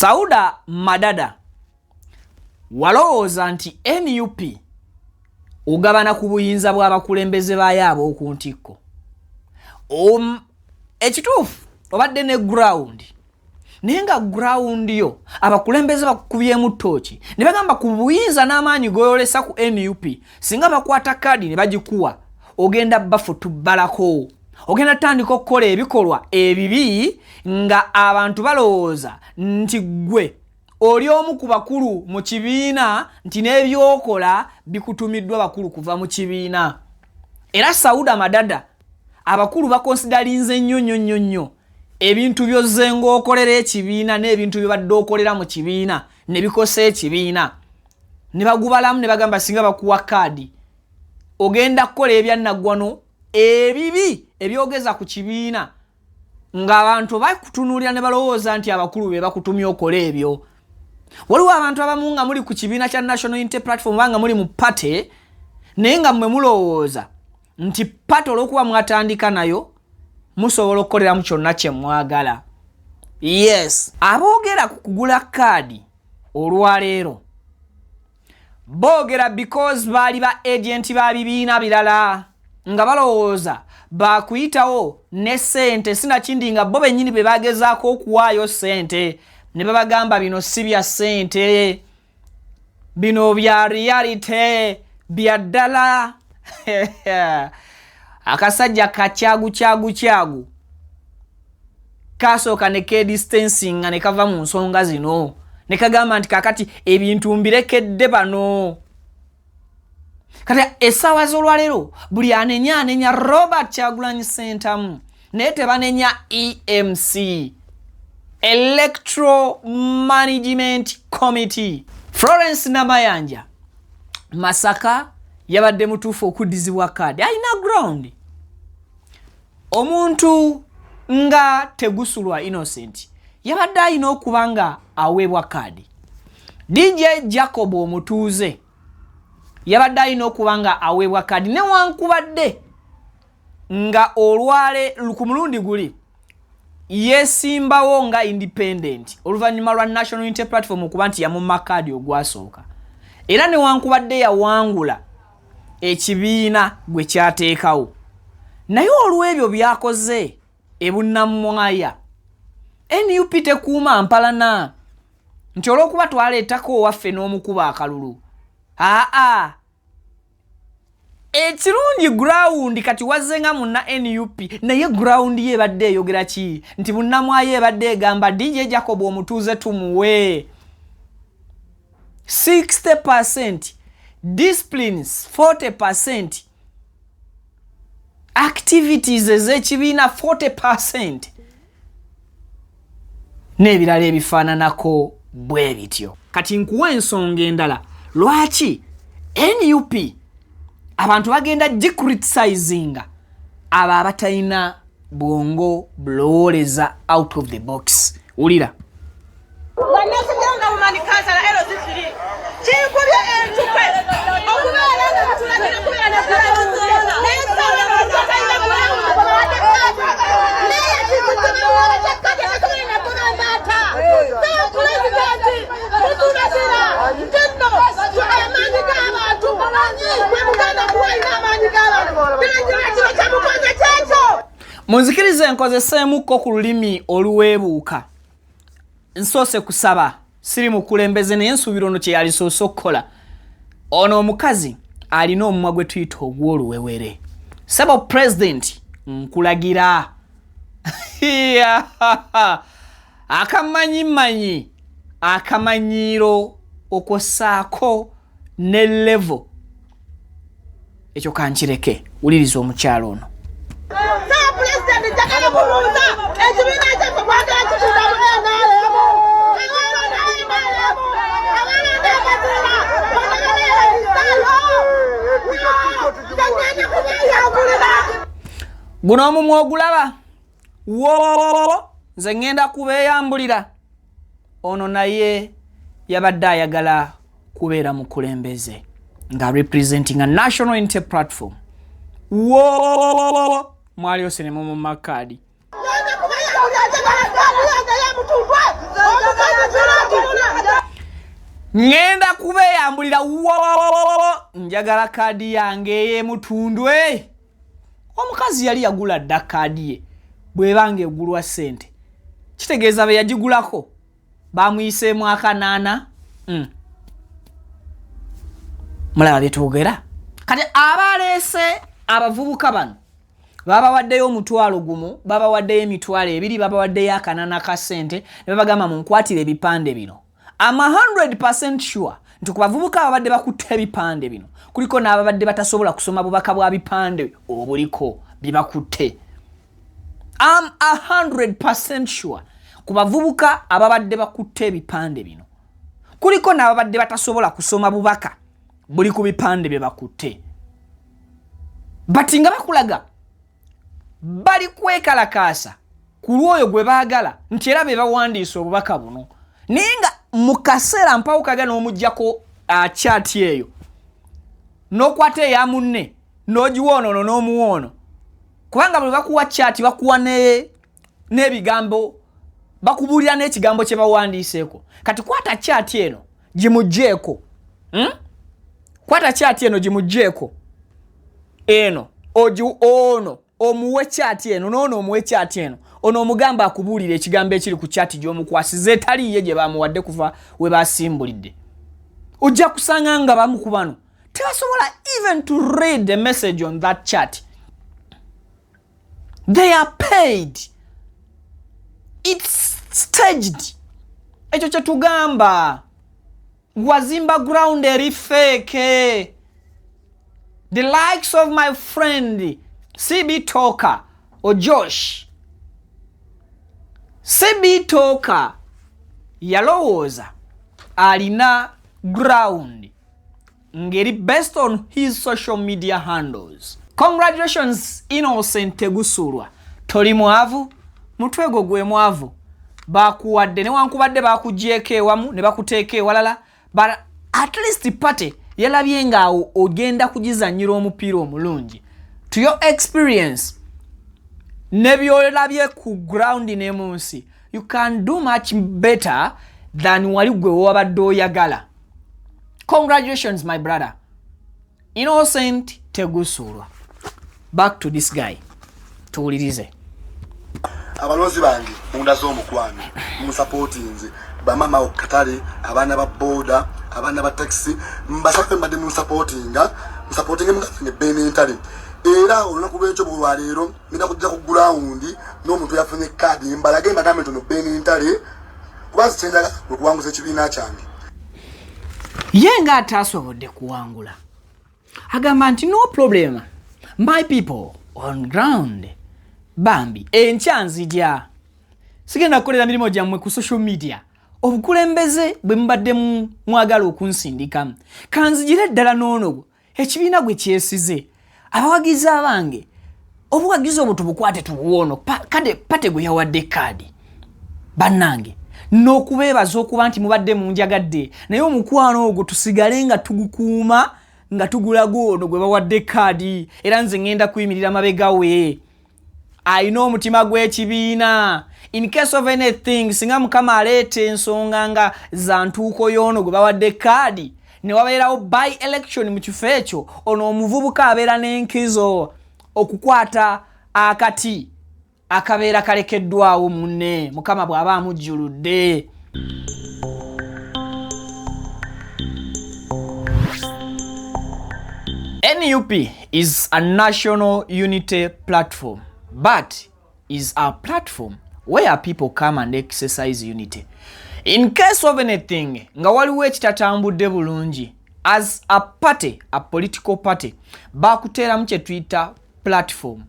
Sauda Madada walowooza nti NUP ugabana ku buyinza bw'abakulembeze baayabo ku ntikko. Ekituufu obadde ne ground. Naye nga ground yo abakulembeze bakubyemu ttooki ne bagamba ku buyinza n'amaanyi goyolesa ku NUP singa bakwata kaadi ne bagikuwa ogenda bafutubbalako. Ogenda tandika okukola ebikolwa ebibi nga abantu balowooza nti gwe oli omu ku bakulu mu kibiina nti n'ebyokola bikutumiddwa bakulu kuva mu kibiina. Era Sauda Madada abakulu bakonsidalinze nnyo ebintu byozze ng'okolera ekibiina n'ebintu byobadde okolera mu kibiina ne bikosa ekibiina ne bagubalamu ne bagamba singa bakuwa kaadi ogenda kukola ebyannaggwano ebibi ebyogeza ku kibiina ng'abantu bakutunuulira ne balowooza nti abakulu be bakutumye okola ebyo. Waliwo abantu abamu nga muli ku kibiina kya National Unity Platform banga muli mu party naye nga mmwe mulowooza nti party olw'okuba mwatandika nayo musobola okukolera mu kyonna kye mwagala. Yes, aboogera ku kugula kaadi olwaleero boogera because baali ba agent ba bibiina birala nga balowooza bakuyitawo ne sente sinakindi nga bo bennyini be bagezaako okuwaayo sente ne babagamba bino si bya sente bino bya reality bya ddala. Akasajja kacyagu kasooka ne distancing ne kava mu nsonga zino ne kagamba nti kakati ebintu mbirekedde bano. Kati essaawa z'olwaleero buli anenya Robert Kyagulanyi Ssentamu naye tebanenya EMC, Electoral Management Committee. Florence Namayanja Masaka yabadde mutuufu okuddizibwa kaadi alina ground. Omuntu nga Tegusulwa Innocent yabadde alina okuba nga aweebwa kaadi. DJ Jacob Omutuuze yabadde alina okuba nga aweebwa kaadi newankubadde nga olwale ku mulundi guli yesimbawo nga independent oluvannyuma lwa National Unity Platform okuba nti yamumma kaadi ogwasooka. Era newankubadde yawangula ekibiina gwe kyateekawo naye olw'ebyo byakoze ebunnamwaya NUP tekuuma mpalana nti olw'okuba twaleetako owaffe n'omukuba akalulu. Ekirungi ground kati wazzenga munna NUP naye ground ye badde eyogera ki nti munnamwaye badde egamba DJ Jacob Omutuuze tumuwe 60%, disciplines 40%, activities ez'ekibiina 40%, n'ebirala ebifaananako bwe bityo. Kati nkuwa ensonga endala lwaki NUP abantu bagenda gicriticizing abo abatalina bwongo bulowoleza out of the box. Ulira munzikirize nkozeseemuko ku lulimi oluweebuuka. Nsoose kusaba siri mukulembeze naye nsuubira ono kye yalisoose okukola. Ono omukazi alina omumwa gwe tuyita ogw'oluwewere. Sebo president nkulagira akamanyimanyi akamanyiiro okwosaako ne level ekyo kankireke wuliriza omukyalo ono. Guno omumwa ogulaba nze ngenda kubeeyambulira. Ono naye yabadde ayagala kubeera mukulembeze nga representing a National Unity Platform. Mwali ose ne mumma kaadi. ngenda kubeyambulira njagala kaadi yange ey'emutundwe. Omukazi yali yagula dda kaadi ye bwebanga egulwa ssente, kitegeeza be yagigulako bamuyiseemu akanaana. Mulaba bye twogera. Kati abaleese abavubuka bano babawaddeyo omutwalo gumu, babawaddeyo emitwalo ebiri, babawaddeyo akanaana ka ssente ne babagamba munkwatire ebipande bino. I'm 100% sure nti ku bavubuka ababadde bakutte ebipande bino kuliko n'ababadde batasobola kusoma bubaka bwa bipande obuliko bibakutte. I'm 100% sure ku bavubuka ababadde bakutte ebipande bino kuliko n'ababadde batasobola kusoma bubaka buli ku bipande bye bakutte. Bati nga bakulaga bali kwekalakaasa ku lwoyo gwe baagala nti era be bawandiisa obubaka buno, naye nga mu kaseera mpawukaga n'omuggyako chaati eyo n'okwata eya munne n'ogiwoonono n'omuwoono, kubanga bwe bakuwa chaati bakuwa n'ebigambo, bakubuulira n'ekigambo kye bawandiiseeko. Kati kwata chaati eno gimugjeeko, kwata chaati eno gimugjeeko, eno ono omuwe chaati eno n'ono omuwe chaati eno, ono omugamba akubuulira ekigambo ekiri ku chaati gy'omukwasiza etaliiye gye bamuwadde kuva we basimbulidde. Ojja kusanga nga bamu ku bano tebasobola even to read the message on that chat. They are paid. It's staged. Ekyo kye tugamba wazimba ground eri fake. The likes of my friend CB Talker or Josh. CB Talker yalowooza alina ground ngeri based on his social media handles. Congratulations Innocent Tegusulwa. Toli mwavu, mutwego gwe mwavu. Bakuwadde newankubadde bakuggyeko ewamu ne bakuteeka ewalala, but at least pate yalabye nga ogenda kugizannyira omupiira omulungi. To your experience ne byolabye ku ground ne munsi, you can do much better than wali gwe wabadde oyagala. Congratulations my brother Innocent Tegusulwa. Back to this guy. Tuwulirize. Abalozi bange munda z'omukwano musupportinze bamama okatale abaana ba boda abaana ba taxi mbasaka mbade musupportinga mugafinge benentale era olunaku lw'ekyo bulwaleero mina kujja ku ground n'omuntu yafunye card mbalage magambo tono benentale kubazi kyendaga okuwanguza ekibiina kyange. Yenga atasobodde kuwangula agamba nti no problem my people on ground bambi enkyanzidya sigenda kukolera mirimo gyammwe ku social media obukulembeze bwe mbadde mwagala okunsindikamu kanzijire ddala n'ono ekibiina gwe kyesize abawagizi abange obuwagizi obwo tubukwate tubuwoono kade pate gwe yawadde kaadi bannange n'okubeebaza okuba nti mubadde munjagadde naye omukwano ogwo tusigale nga tugukuuma nga tugulaga ono gwe bawadde kaadi era nze ngenda kuyimirira mabega we. Ayina omutima gw'ekibiina in case of anything singa mukama aleeta ensonga nga za ntuuko y'ono gwe bawadde kaadi ne wabeerawo by election mu kifo ekyo, ono omuvubuka abeera n'enkizo okukwata akati akabeera kalekeddwawo munne mukama bw'aba amujjuludde. NUP is a national unity platform, but is a platform where people come and exercise unity. In case of anything, nga waliwo ekitatambudde bulungi, as a party, a political party, bakuteramu kye tuyita platform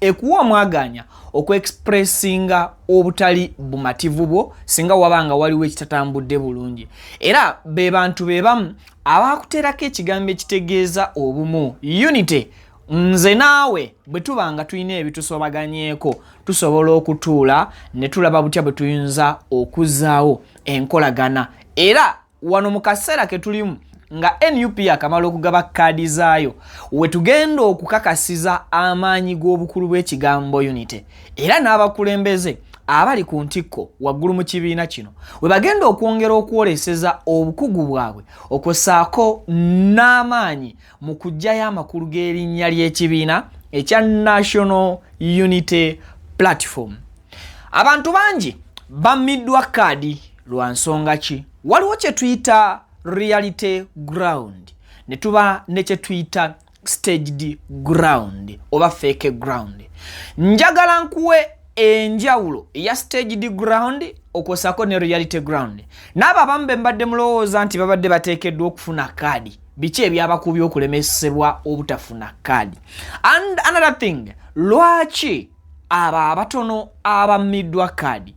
ekuwa mwaganya okweexpressinga obutali bumativu bwo singa wabanga waliwo ekitatambudde bulungi. Era be bantu bebamu abakuterako ekigambo ekitegeeza obumu, unity. Nze naawe bwe tubanga tulina ebitusobaganyeeko tusobola okutuula ne tulaba butya bwe tuyinza okuzzaawo enkolagana. Era wano mu kaseera ke tulimu nga NUP akamala okugaba kaadi zaayo we tugenda okukakasiza amaanyi g'obukulu bw'ekigambo unity. Era n'abakulembeze abali ku ntikko waggulu mu kibiina kino we bagenda okwongera okwoleseza obukugu bwabwe okwosaako n'amaanyi mu kuggyayo amakulu g'erinnya ly'ekibiina ekya National Unity Platform. Abantu bangi bammiddwa kaadi lwa nsonga ki? Waliwo kye tuyita reality ground ne tuba ne kye tuyita staged ground oba fake ground. Njagala nkuwe enjawulo ya staged ground okosako ne reality ground. N'abo abamu be mbadde mulowooza nti babadde bateekeddwa okufuna kaadi, biki ebyabakubye okulemesebwa obutafuna kaadi? And another thing, lwaki abo abatono abammiddwa kaadi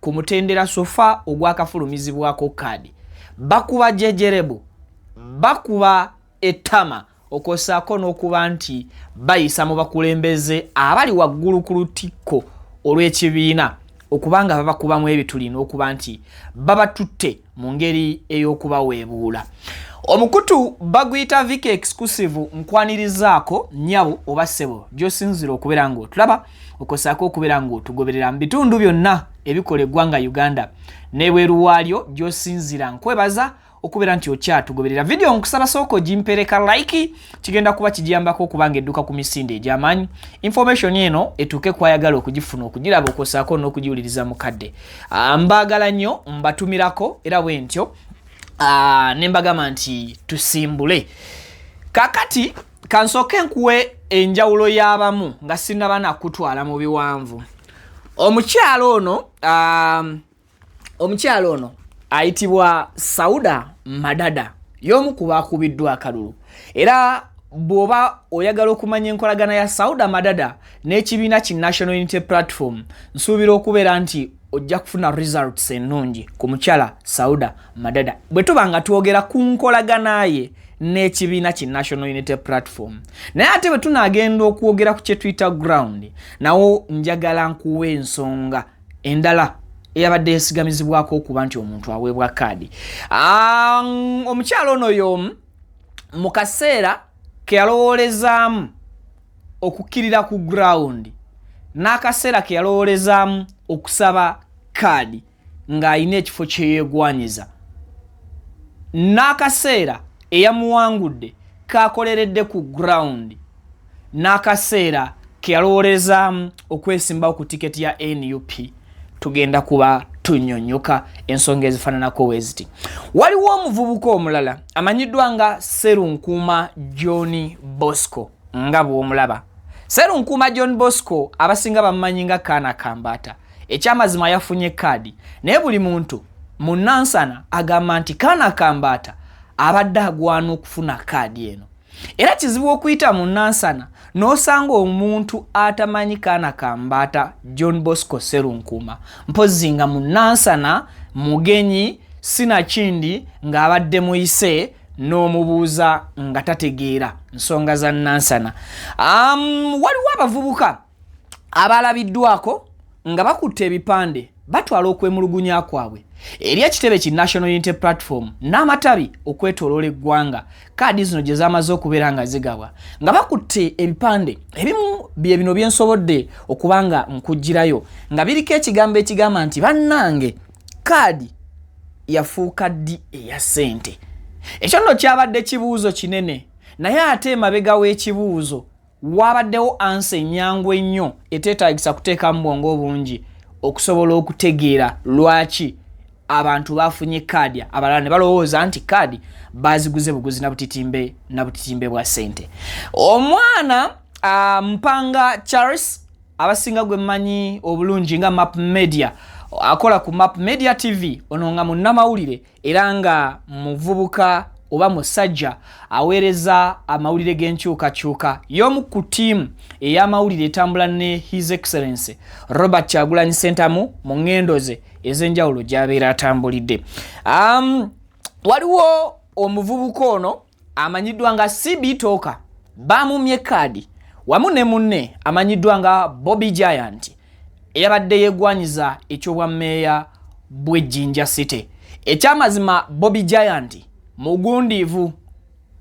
ku mutendera sofa ogwakafulumizibwako kaadi bakuba jejerebo, bakuba etama okosaako n'okuba nti bayisa mu bakulembeze abali waggulu ku lutikko olw'ekibiina okubanga babakubamu ebituli n'okuba nti babatutte mu ngeri ey'okubaweebuula. Omukutu baguyita Viki Exclusive nkwanirizaako nnyabo oba ssebo gy'osinzira okubeera ng'otulaba okosaako okubeera ng'otugoberera mu bitundu byonna ebikola eggwanga Uganda n'ebweru waalyo gy'osinzira nkwebaza okubeera nti okyatugoberera. Video nkusaba sooka ogimpereka like, kigenda kuba kijiyambako okubanga edduka ku misinde egy'amaanyi. Information eno etuuke kwayagala okugifuna okugiraba okosaako n'okugiwuliriza mukadde. Mbaagala nnyo mbatumirako era bwe ntyo nembagamba nti tusimbule. Kakati kansooke nkuwe enjawulo y'abamu nga sinnaba nakutwala mu biwanvu. Omukyalo ono ayitibwa Sauda Madada, y'omu ku baakubiddwa akalulu. Era bw'oba oyagala okumanya enkolagana ya Sauda Madada n'ekibiina ki National Unity Platform, nsuubira okubeera nti ojja kufuna results ennungi ku mukyala Sauda Madada bwe tuba nga twogera ku nkolagana ye n'ekibiina ki National Unity Platform. Naye ate bwe tunaagenda okwogera ku kye tuyita ground, nawo njagala nkuwe ensonga endala eyabadde yesigamizibwako okuba nti omuntu aweebwa kaadi. Omukyalo ono y'omu mu kaseera ke yalowoolezaamu okukkirira ku ground n'akaseera ke yalowoolezaamu okusaba kaadi ng'alina ekifo kye yeegwanyiza, n'akaseera eyamuwangudde kaakoleredde ku ground, n'akaseera ke yalowoolezaamu okwesimbawo ku tiketi ya NUP, tugenda kuba tunyonyoka ensonga ezifaananako weziti. Waliwo omuvubuka omulala amanyiddwa nga Sserunkuuma John Bosco nga bw'omulaba. Sserunkuuma John Bosco abasinga bamumanyi nga Kaana Kambata. Ekyamazima yafunye kaadi, naye buli muntu mu Nansana agamba nti Kaana Kambata abadde agwana okufuna kaadi eno. Era kizibu okuyita mu Nansana n'osanga omuntu atamanyi Kaana Kambata John Bosco Sserunkuuma, mpozi nga mu Nansana mugenyi sinakindi ng'abadde muyise n'omubuuza nga tategeera nsonga za Nansana. Waliwo abavubuka abalabiddwako nga bakutte ebipande batwala okwemulugunya kwabwe eri ekitebe ki National Unity Platform n'amatabi okwetoloola eggwanga. Kaadi zino gye zamaze okubeera nga zigabwa nga bakutte ebipande ebimu bye bino byensobodde okubanga nkugirayo nga biriko ekigambo ekigamba nti bannange kaadi yafuuka ddi eya ssente. Ekyo nno kyabadde kibuuzo kinene, naye ate emabega w'ekibuuzo wabaddewo ansa ennyangu ennyo eteetaagisa kuteekamu bwongo obungi okusobola okutegeera lwaki abantu bafunye kaadi abalala ne balowooza nti kaadi baziguze buguzi na butitimbe bwa ssente. Omwana Mpanga Charles abasinga gwe mmanyi obulungi nga Map Media, akola ku Map Media TV, ono nga munnamawulire era nga muvubuka oba musajja aweereza amawulire g'enkyukakyuka y'omu ku ttiimu ey'amawulire etambula ne His Excellency Robert Kyagulanyi Ssentamu mu ngendo ze ez'enjawulo gy'abeera atambulidde. Waliwo omuvubuka ono amanyiddwa nga CB Toka, bamumye kaadi wamu ne munne amanyiddwa nga Bobby Giant eyabadde yeegwanyiza ekyobwammeeya bw'Ejjinja City. Ekyamazima Bobby Giant mugundiivu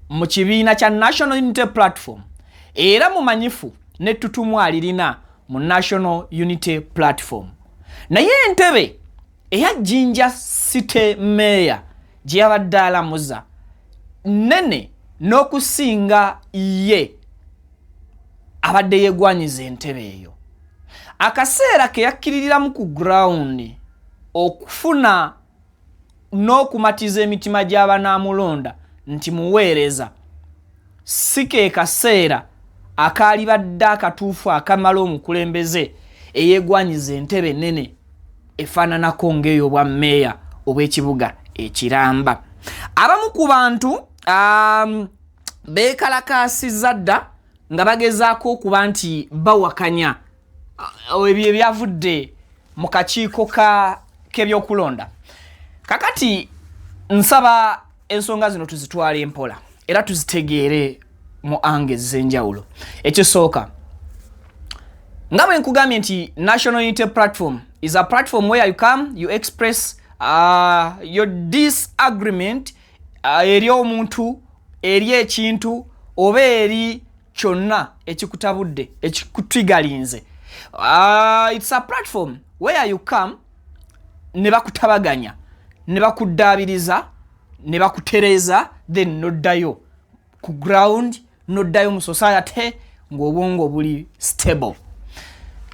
mu kibiina kya National Unity Platform era mumanyifu n'ettutumu alirina mu National Unity Platform. naye entebe eya Jinja City Mayor gye yabadde alamuza nene n'okusinga ye abadde yegwanyiza entebe eyo. Akaseera ke yakkiriramu ku ground okufuna n'okumatiza emitima gy'abanaamulonda nti muweereza si ke kaseera akaali badde akatuufu akamala omukulembeze eyeegwanyiza entebe ennene efaananako ng'eyo bwa mmeeya obw'ekibuga ekiramba. Abamu ku bantu beekalakaasizza dda nga bagezaako okuba nti bawakanya ebyo ebyavudde mu kakiiko k'ebyokulonda. Kakati nsaba ensonga zino tuzitwale empola era tuzitegeere mu ange ez'enjawulo. Ekisooka nga bwe nkugambye nti National Unity Platform is a platform where you come, you express your disagreement eri omuntu, eri ekintu oba eri kyonna ekikutabudde ekikutigalinze. It's a platform where you come ne bakutabaganya ne bakuddaabiriza ne bakutereeza then noddayo ku ground, noddayo mu society ng'obwongo buli stable.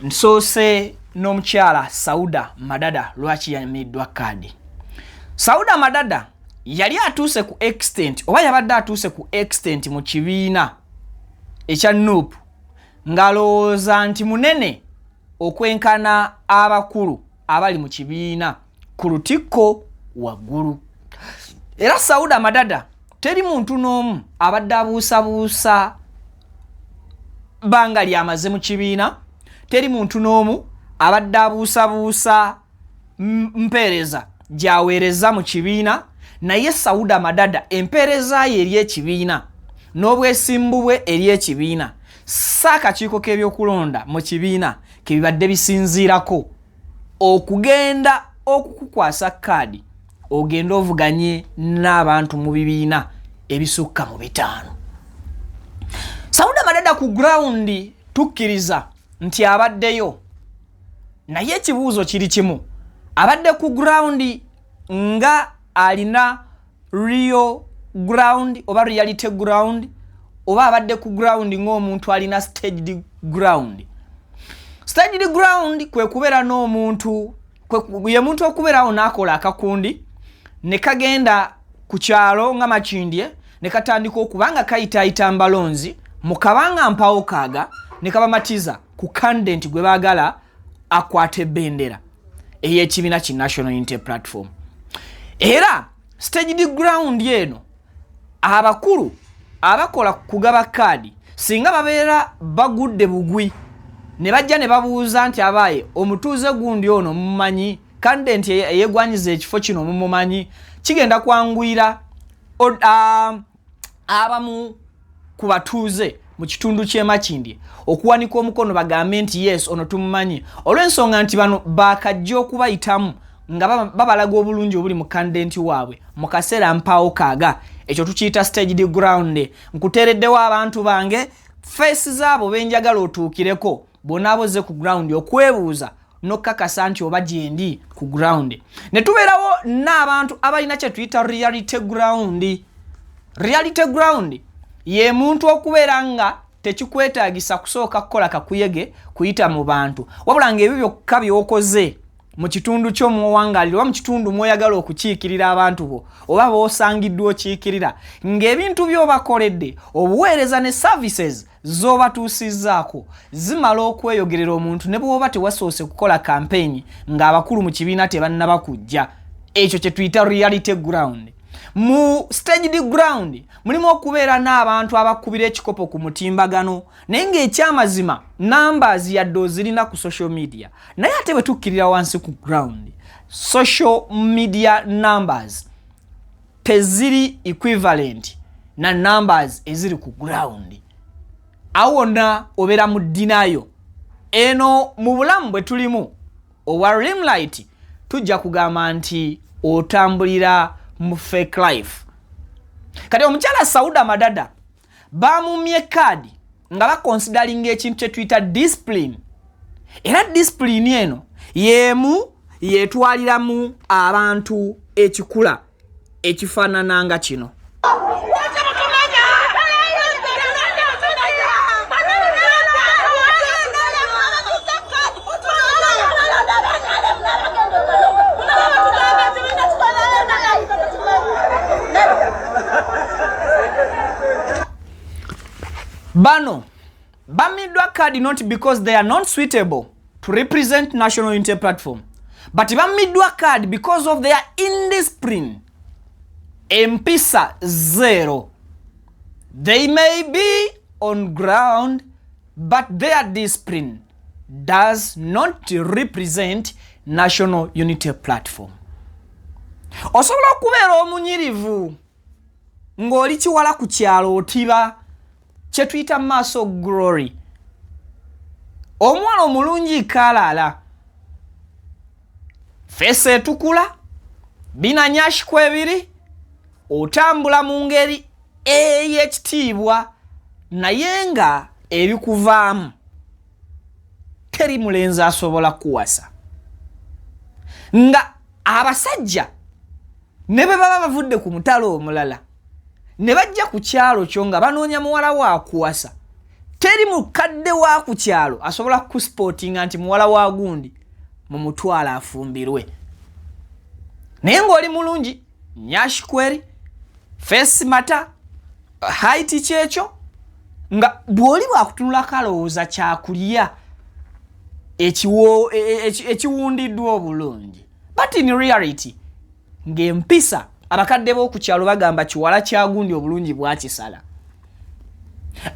Nsoose n'omukyala Sauda Madada lwaki yamiddwa kaadi. Sauda Madada yali atuuse ku extent oba yabadde atuuse ku extent mu kibiina ekya NUP ng'alowooza nti munene okwenkana abakulu abali mu kibiina ku lutikko waggulu. Era Sauda Madada teri muntu n'omu abadde abuusabuusa banga lyamaze mu kibiina, teri muntu n'omu abadde abuusabuusa mpeereza gy'aweereza mu kibiina, naye Sauda Madada empeereza ye eri ekibiina n'obwesimbu bwe eri ekibiina saakakiiko k'ebyokulonda mu kibiina ke bibadde bisinziirako okugenda okukukwasa kaadi ogenda ovuganye n'abantu mu bibiina ebisukka mu 5. Sauda Madada ku ground tukkiriza nti abaddeyo, naye ekibuuzo kiri kimu, abadde ku ground nga alina real ground oba reality ground oba abadde ku ground ng'omuntu alina staged ground. Staged ground kwe kubeera n'omuntu ye muntu okubeerawo n'akola akakundi ne kagenda ku kyalo nga Makindye ne katandika okubanga kayitaayita mbalonzi mu kabanga mpawo kaaga ne kabamatiza ku candidate gwe baagala akwate ebendera ey'ekibiina ki National Unity Platform. Era staged ground yeno abakulu abakola kugaba kaadi singa babeera bagudde bugwi ne bajja ne babuuza nti abaaye omutuuze gundi ono mumanyi, candidate eyegwanyiza ekifo kino mumumanyi, kigenda kwanguyira abamu ku batuuze mu kitundu ky'e Makindye okuwanika omukono bagambe nti yes ono tumumanyi, olw'ensonga nti bano baakajja okubayitamu nga babalaga obulungi obuli mu candidate waabwe mu kaseera mpaawo kaaga. Ekyo tukiyita staged ground. Nkuteereddewo abantu bange face zaabo benjagala otuukireko bonna aboze ku ground okwebuuza n'okkakasa nti oba gyendi ku ground. Ne tubeerawo n'abantu abalina kye tuyita reality ground. Reality ground ye muntu okubeera nga tekikwetaagisa kusooka kukola kakuyege kuyita mu bantu, wabula ng'ebyo byokka by'okoze mu kitundu ky'omuwangaaliro oba mu kitundu mw'oyagala okukiikirira abantu bo oba b'osangiddwa okiikirira, ng'ebintu by'obakoledde obuweereza ne services z'obatuusizzaako zimala okweyogerera omuntu ne bw'oba tewasoose kukola campaign ng'abakulu mu kibiina tebannaba kujja. Ekyo kye tuyita reality ground. Mu staged ground mulimu okubeera n'abantu abakubira ekikopo ku mutimbagano naye ng'ekyamazima numbers yadde ozirina ku social media, naye ate bwe tukkirira wansi ku ground social media numbers teziri equivalent na numbers eziri ku ground. Awona obeera mu ddinayo eno mu bulamu bwe tulimu owa Limelight tujja kugamba nti otambulira mu fake life. Kati omukyala Sauda Madada bamumye kaadi nga bakonsideringa ekintu kye tuyita discipline. Era discipline eno yemu yetwaliramu abantu ekikula ekifaanana nga kino. Bano bamiddwa card not because they are not suitable to represent National Unity Platform, but bamiddwa card because of their indiscipline. Empisa zero. They may be on ground, but their discipline does not represent National Unity Platform. Osobola okubeera omunyirivu ng'oli kiwala ku kyalo otiba kye tuyita muscle glory. Omwana omulungi kalaala, fesi etukula, binanyashikwa ebiri, otambula mu ngeri ey'ekitiibwa naye nga ebikuvaamu teri mulenzi asobola kuwasa. Nga abasajja ne bwe baba bavudde ku mutalo omulala ne bajja ku kyalo kyo nga banoonya muwala wa kuwasa, teri mukadde wa ku kyalo asobola kusportinga nti muwala wa gundi mu mutwala afumbirwe. Naye ng'oli mulungi, nyashikweri, face mata, height kyekyo, nga bw'oli bwakutunula kalowooza kyakulya ekiwundiddwa obulungi. But in reality, ng'empisa abakadde b'oku kyalo bagamba kiwala kya gundi obulungi bwakisala.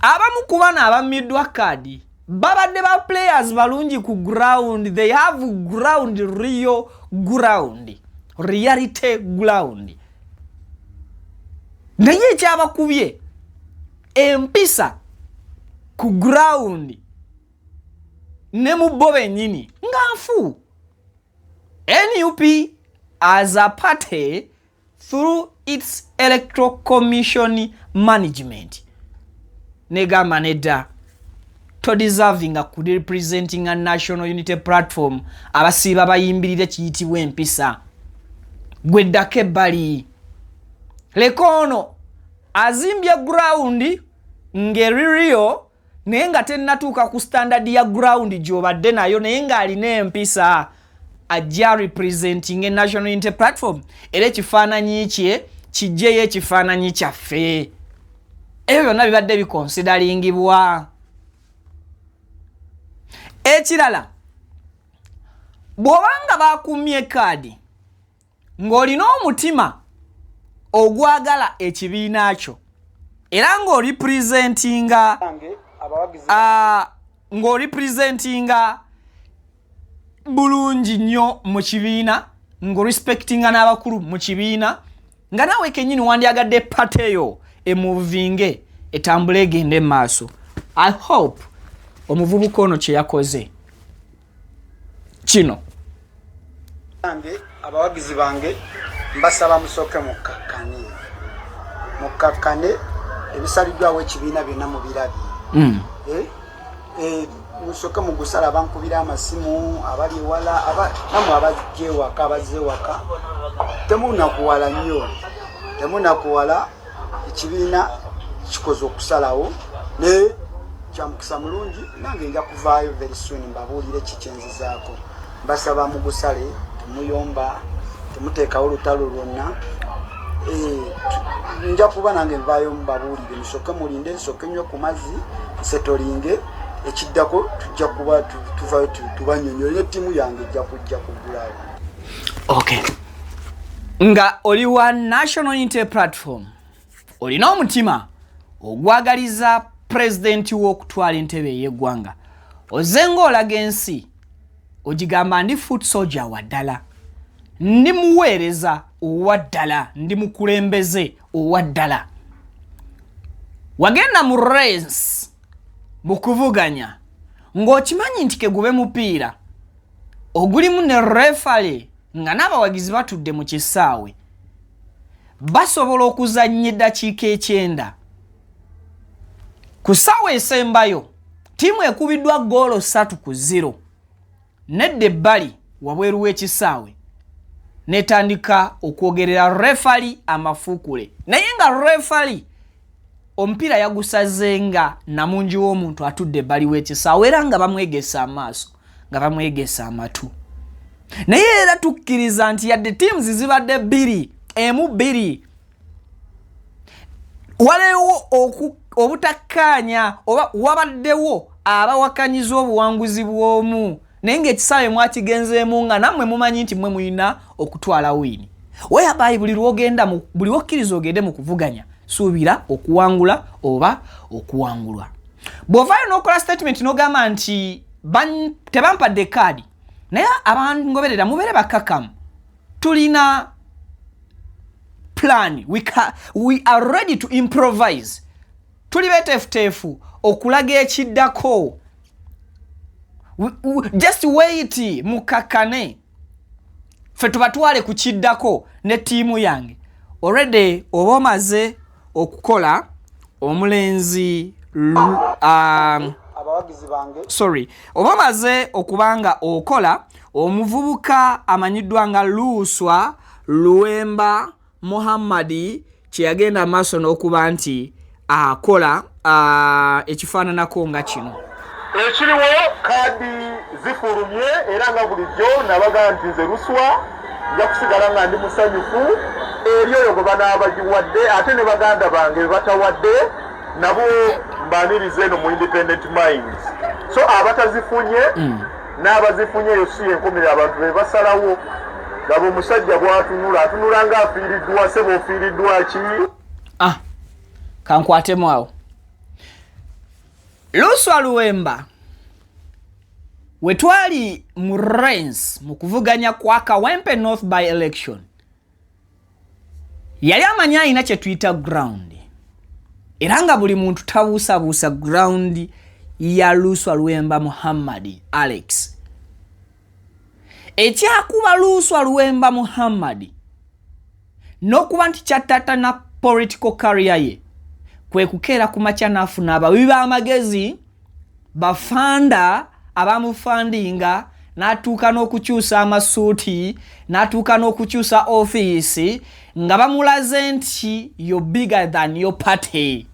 Abamu ku bano abamiddwa kadi babadde ba players balungi ku ground. They have ground, real ground, reality ground. Naye ekyabakubye empisa ku ground ne mu bo bennyini nga nfu. NUP as a party through its electoral commission management negamba nedda to deserving a could representing a National Unity Platform abasiiba bayimbirire kiyitibwa empisa gweddako ebbali. Lekono azimbye ground ng'eririyo naye nga tennatuuka ku standard ya ground gy'obadde nayo naye ng'alina empisa ajja representing a National Unity Platform era ekifaananyi kye kijjeyo ekifaananyi kyaffe. Ebyo byonna bibadde bikonsideringibwa. Ekirala, bw'obanga bakumye kaadi ng'olina omutima ogwagala ekibiina kyo era ng'oripresentinga bulungi nnyo mu kibiina, ng'orespectinga n'abakulu mu kibiina, nga naawe kennyini wandyagadde pateyo emuvinge etambule egende maaso. I hope omuvubuka ono kye yakoze kino. Abawagizi bange mbasaba musooke mukakkane ebisaliddwawo ekibiina byonna mu birabye. Musooke mu gusala abankubira amasimu abali ewala namwe abajja ewaka abazze ewaka. Temunakuwala nnyo, temunakuwala. Ekibiina kikoze okusalawo ne kyamukisa mulungi, nange nja kuvaayo very soon mbabuulire kikyenzizaako. Mbasaba mugusale, temuyomba, temuteekawo olutalo lwonna. Nja kuba nange nvaayo mbabuulire, musooke mulinde, nsooke nnyo ku mazzi, nsetolinge. Ekiddako tujja kuba tuvaayo tubanyonyole n'ettiimu yange ejja kujja kuggulawo. Okay. Nga oli wa National Unity Platform, olina omutima ogwagaliza pulezidenti w'okutwala entebe y'eggwanga, ozze ng'olaga ensi ogigamba ndi foot soldier wa ddala, ndi muweereza owa ddala, ndi mukulembeze owa ddala. Wagenda mu race mukuvuganya ng'okimanyi nti kegube mupiira ogulimu ne refale nga n'abawagizi batudde mu kisaawe basobola okuzannya eddakiika 9. Ku ssaawa esembayo ttiimu ekubiddwa goolo 3-0 nedde bali wabweru w'ekisaawe netandika okwogerera refali amafuukule naye nga refali omupiira yagusazenga namungi w'omuntu atudde bali w'ekisaawe era nga bamwegesa amaaso nga bamwegesa amatu naye era tukkiriza nti yadde teams zibadde 2-2 walewo obutakkaanya oba wabaddewo abawakanyiza obuwanguzi bw'omu naye ng'ekisaawe mwakigenzeemu nga nammwe mumanyi nti mwe muyina okutwala wiini whereby buli wokkiriza ogende mu kuvuganya suubira okuwangula oba okuwangulwa bw'ovaayo n'okola statement n'ogamba nti tebampadde kaadi naye abangoberera mubeere bakkakkamu tulina plan we are ready to improvise tuli beteefuteefu okulaga ekiddako just wait mukakkane ffe tubatwale ku kiddako ne ttiimu yange already oba omaze okukola omulenzi abawagizi bange oba omaze okubanga okola omuvubuka amanyiddwa nga Luswa Luwemba Muhammadi kye yagenda maaso n'okuba nti akola ekifaananako nga kino ekiriwo kaadi zifulumye era nga bulijjo nabaga nti nze Luswa nja kusigala nga ndi musanyufu eri oyo gwe banaabagiwadde ate ne baganda bange batawadde nabo mbaniriza eno mu independent minds so abatazifunye n'abazifunye eyo si enkomera abantu be basalawo laba omusajja bw'atunula atunula ng'afiiriddwa sebo ofiiriddwa ki kankwatemu awo Luswa Luwemba we twali mu race mu kuvuganya kwa Kawempe North by election yali amanyi alina kye tuyita ground era nga buli muntu tabuusabuusa ground ya Luswa Luwemba Muhammadi Alex ekyakuba Luswa Luwemba Muhammadi n'okuba nti kyattata na political career ye kwe kukeera ku makya n'afuna abawi b'amagezi bafanda abamufandinga n'atuuka n'okukyusa amasuuti n'atuuka n'okukyusa ofiisi nga bamulaze nti you're bigger than your party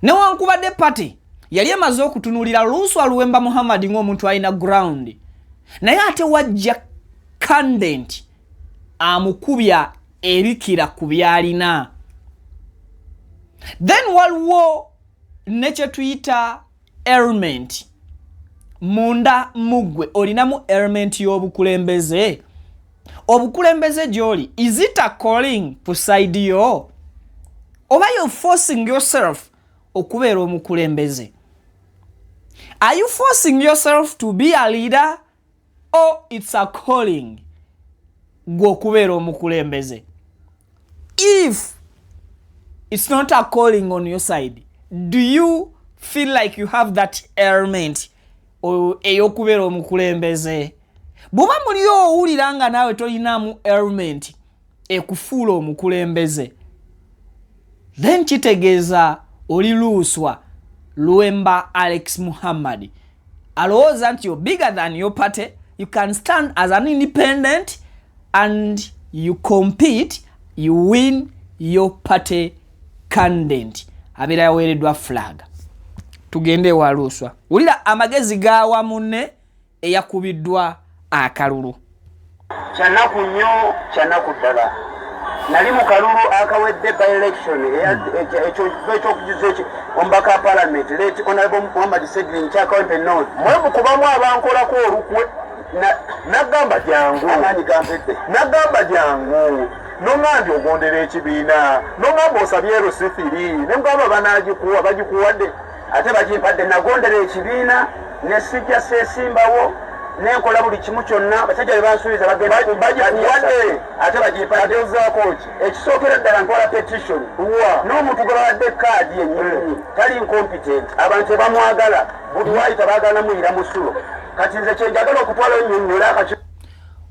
newankubadde party yali emaze okutunuulira Luswa Luwemba Muhammadi ng'omuntu alina ground naye ate wajja candidate amukubya ebikira ku byalina then waliwo ne kye tuyita element munda mugwe olinamu element y'obukulembeze obukulembeze gy'oli is it a calling ku side yo oba you're forcing yourself okubeera omukulembeze are you forcing yourself to be a leader or it's a calling gwe okubeera omukulembeze if it's not a calling on your side do you feel like you have that element eyokubeera omukulembeze bw'oba muli owulira nga naawe tolinamu element ekufuula omukulembeze then kitegeeza oli Luswa Luwemba Alex Muhammadi alowooza nti you're bigger than your party you can stand as an independent and you compete you win your party candidate abeera yaweereddwa flag tugende wa Luswa wulira amagezi gawa munne eyakubiddwa akalulu kyanaku nnyo kyanaku ddala nali mu kalulu akawedde by election ekyokujuza omubaka parliament late honorable Muhammad Segrin Kawempe North mwe mukubamu abankolako olukwe nagamba jangu nagamba jangu nongambye ogondera ekibiina nongamba osabye rusifiri nemugamba banagikuwa bagikuwadde ate bagimpadde nagondera ekibiina nesijja seesimbawo nenkola buli kimu kyonna abasajja be bansuubiza bagikuwadde ate bagimpadde ki ekisookera ddala ntwala petition n'omuntu gwe bawadde kaadi yennyini tali incompetent abantu tebamwagala buli waayita baagala muyira musulo kati nze kyenjagala okutwala ennyonnyola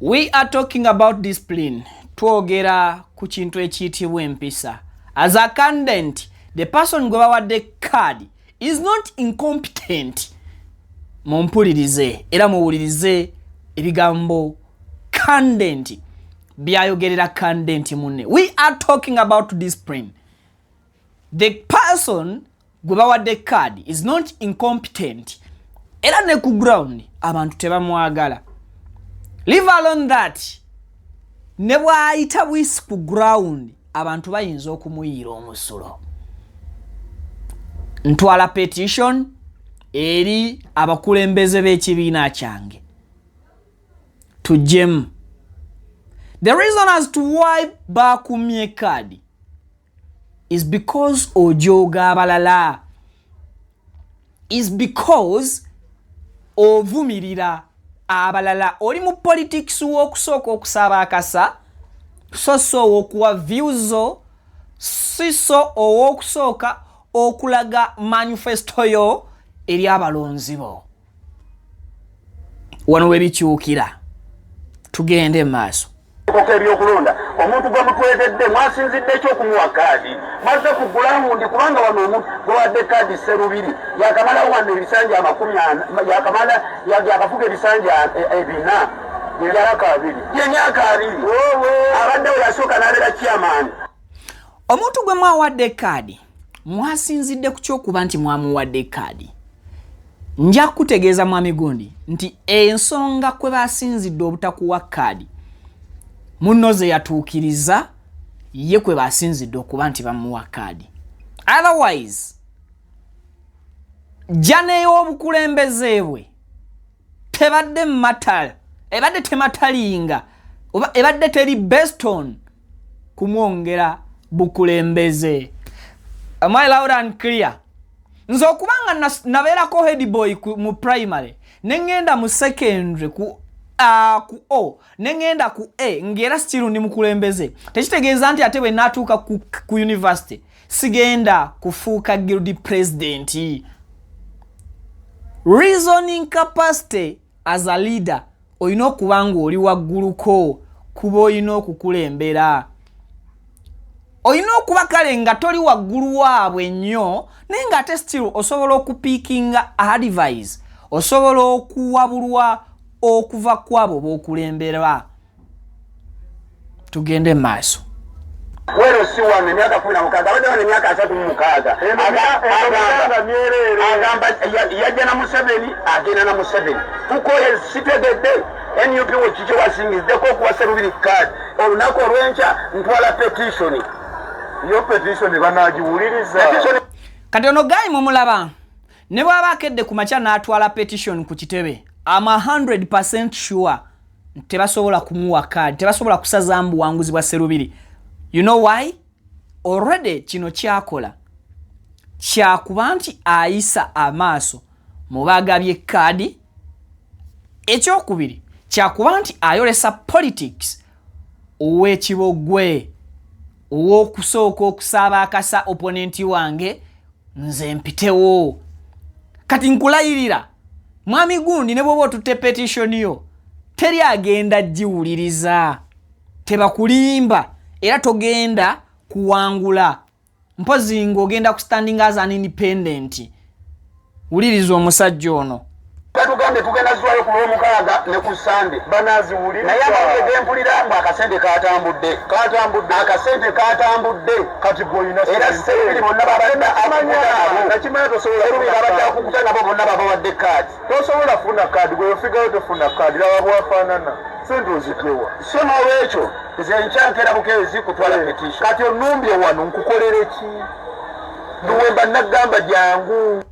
we are talking about discipline twogera ku kintu ekiyitibwa empisa as a candidate the person gwe bawadde card is not incompetent mumpulirize era muwulirize ebigambo candent byayogerera candent munne. We are talking about discipline. The person gwe bawadde card is not incompetent era ne ku ground abantu tebamwagala. Leave alone that ne bwayita bwisi ku ground abantu bayinza okumuyiira omusulo. Ntwala petition eri abakulembeze b'ekibiina kyange tujjemu. The reason as to why bakumye card is because ojoga abalala, is because ovumirira abalala. Oli mu politics w'okusooka okusaba akasa so okuwa views siso ow'okusooka okulaga manifesto yo eri abalonzi bo. Wano webikyukira tugende maaso. Ebyokulonda omuntu gwe mutwetedde mwasinzidde ekyokumuwa kaadi mwaze kugula ngundi kubanga wano omuntu gwewadde kaadi serubiri yakamala wano ebisanja 40 yakafuga ebisanja 4 emyaka 2 y'emyaka 2 abadde yasooka n'abeera chairman. Omuntu gwe mwawadde kaadi mwasinzidde ku kyokuba nti mwamuwadde kaadi. Nja kutegeeza mwami gundi nti ensonga kwe basinzidde obutakuwa kaadi munnoze yatuukiriza ye kwe basinzidde okuba nti bamuwa kaadi. Otherwise jane y'obukulembeze bwe tebadde matala, ebadde tematalinga oba ebadde teri beston kumwongera bukulembeze. Am I loud and clear? Nzo okubanga nabeerako head boy mu primary nengenda mu secondary ku O nengenda ku A ngera still ndi mukulembeze tekitegeeza nti ate bwe natuuka ku university sigenda kufuuka guild president. Reasoning capacity as a leader oyina okuba nga oli wagguluko kuba oyina okukulembera. Oyina okuba kale nga toli waggulu waabwe nnyo naye nga ate still osobola okupiikinga advice, osobola okuwabulwa okuva kwabo b'okulemberwa. Tugende maaso. Wero si wano emyaka 16 abadde wano emyaka 36 agamba yajja na Museveni agenda na Museveni tukoye sitegedde NUP wekiki wasingizdeko okuwa serubiri card olunaku olw'enkya ntwala petition. Yo petition banagiwuliriza kati ono gayi mumulaba ne bw'aba akedde ku makya n'atwala petition ku kitebe. I'm 100% sure tebasobola kumuwa card, tebasobola kusaza buwanguzi bwa serubiri. You know why? Already kino kyakola kyakuba nti ayisa amaaso mu bagabye card. Ekyokubiri kyakuba nti ayolesa politics ow'ekibogwe ow'okusooka okusaba akasa opponent wange nze mpitewo. Kati nkulayirira mwami gundi ne bwoba otutte petition yo teri agenda giwuliriza, tebakulimba era togenda kuwangula mpozi ng'ogenda ku standing as an independent. Wuliriza omusajja ono. Tugambe tugenda ziwayo ku Lwomukaaga ne ku Sande banaziwuliriza naye abagende mpulira mbu akasente katambudde kati bw'olina era serubiri bonna babadde amanya nakimanya tosobola abadde akukuta nabo bonna babawadde kaadi tosobola funa kaadi gwe ofigayo tofuna kaadi laba bwafaanana sente ozitewa so n'olwekyo nze nkyankera bukeezi kutwala petition kati onumbye wano nkukolere ki Luwemba nagamba jangu.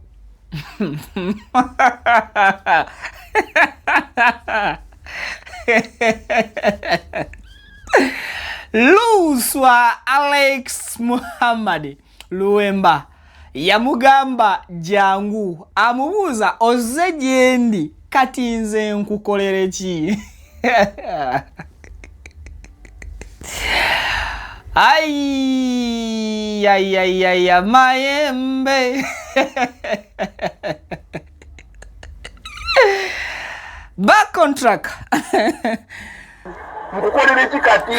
Luswa Alex Muhammad Luwemba yamugamba jangu amubuuza ozze gyendi kati nze nkukolere ki? Ay mayembe. Back on track. Nkukolere ki kati?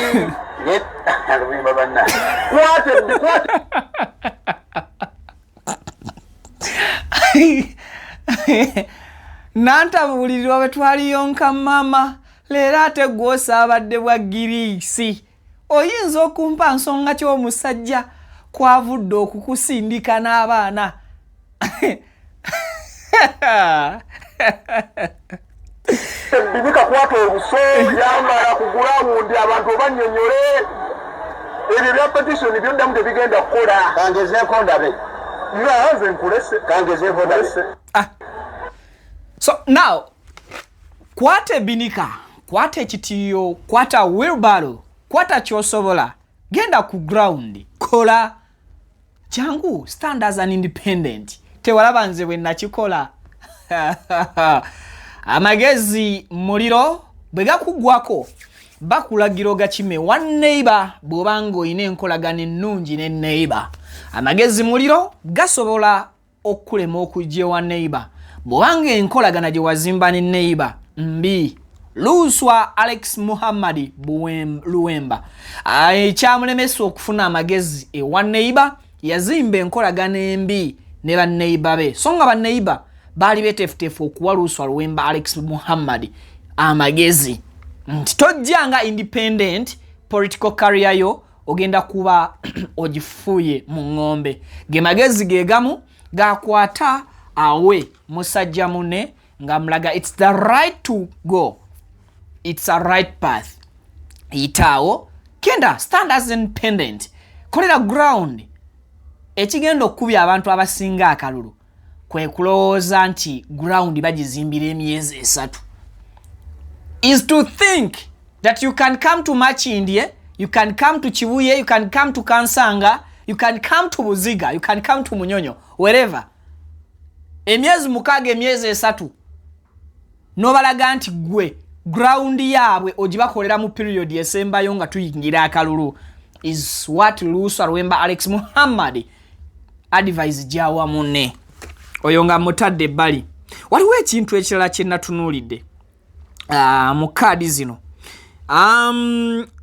nantabulirwa bwe twaliyonka mama leero ate gw'osaabadde bwa giriisi oyinza okumpa nsonga ky'omusajja kwavudde okukusindika n'abaana bibika kwata obuso yambala ku gulawundi abantu obanyonyole ebyo bya petitioni byoddamu tebigenda kukola kangezeeko ndabe nze nkulese kangezeeko ndabe So now kwata ebinika kwata ekitiyo kwata wheelbarrow kwata kyosobola genda ku ground kola jangu stand as an independent tewalaba nze bwe nakikola amagezi muliro bwe gakugwako bakulagira gakime one neighbor bw'obanga oyina enkolagana ennungi ne neighbor amagezi muliro gasobola okulema okujja one neighbor bw'obanga enkolagana gye wazimba ne neighbor mbi Luswa Alex Muhammad Luwemba ekyamulemesa okufuna amagezi one neighbor yazimba enkolagana embi ne ba neighbor be so nga ba neighbor bali betefutefu okuwa Luswa Luwemba Alex Muhammad amagezi nti tojjanga independent political career yo ogenda kuba ogifuye mu ngombe ge magezi ge gamu gakwata awe musajja mune nga mlaga it's the right to go, it's a right path itawo kenda stand as independent kolera ground ekigenda okubya abantu abasinga akalulu kwe kulowooza nti ground bagizimbira emyezi 3 is to think that you can come to Machindye, you can come to Chibuye, you can come to Kansanga, you can come to Buziga, you can come to Munyonyo, wherever. Emyezi mukage emyezi 3 nobalaga nti gwe ground yaabwe ogibakolera mu period esembayo nga tuyingira akalulu is what Luswa Luwemba Alex Muhammad advise jawa munne oyo nga mutadde bali waliwo ekintu ekirala kye natunuulidde mu kaadi zino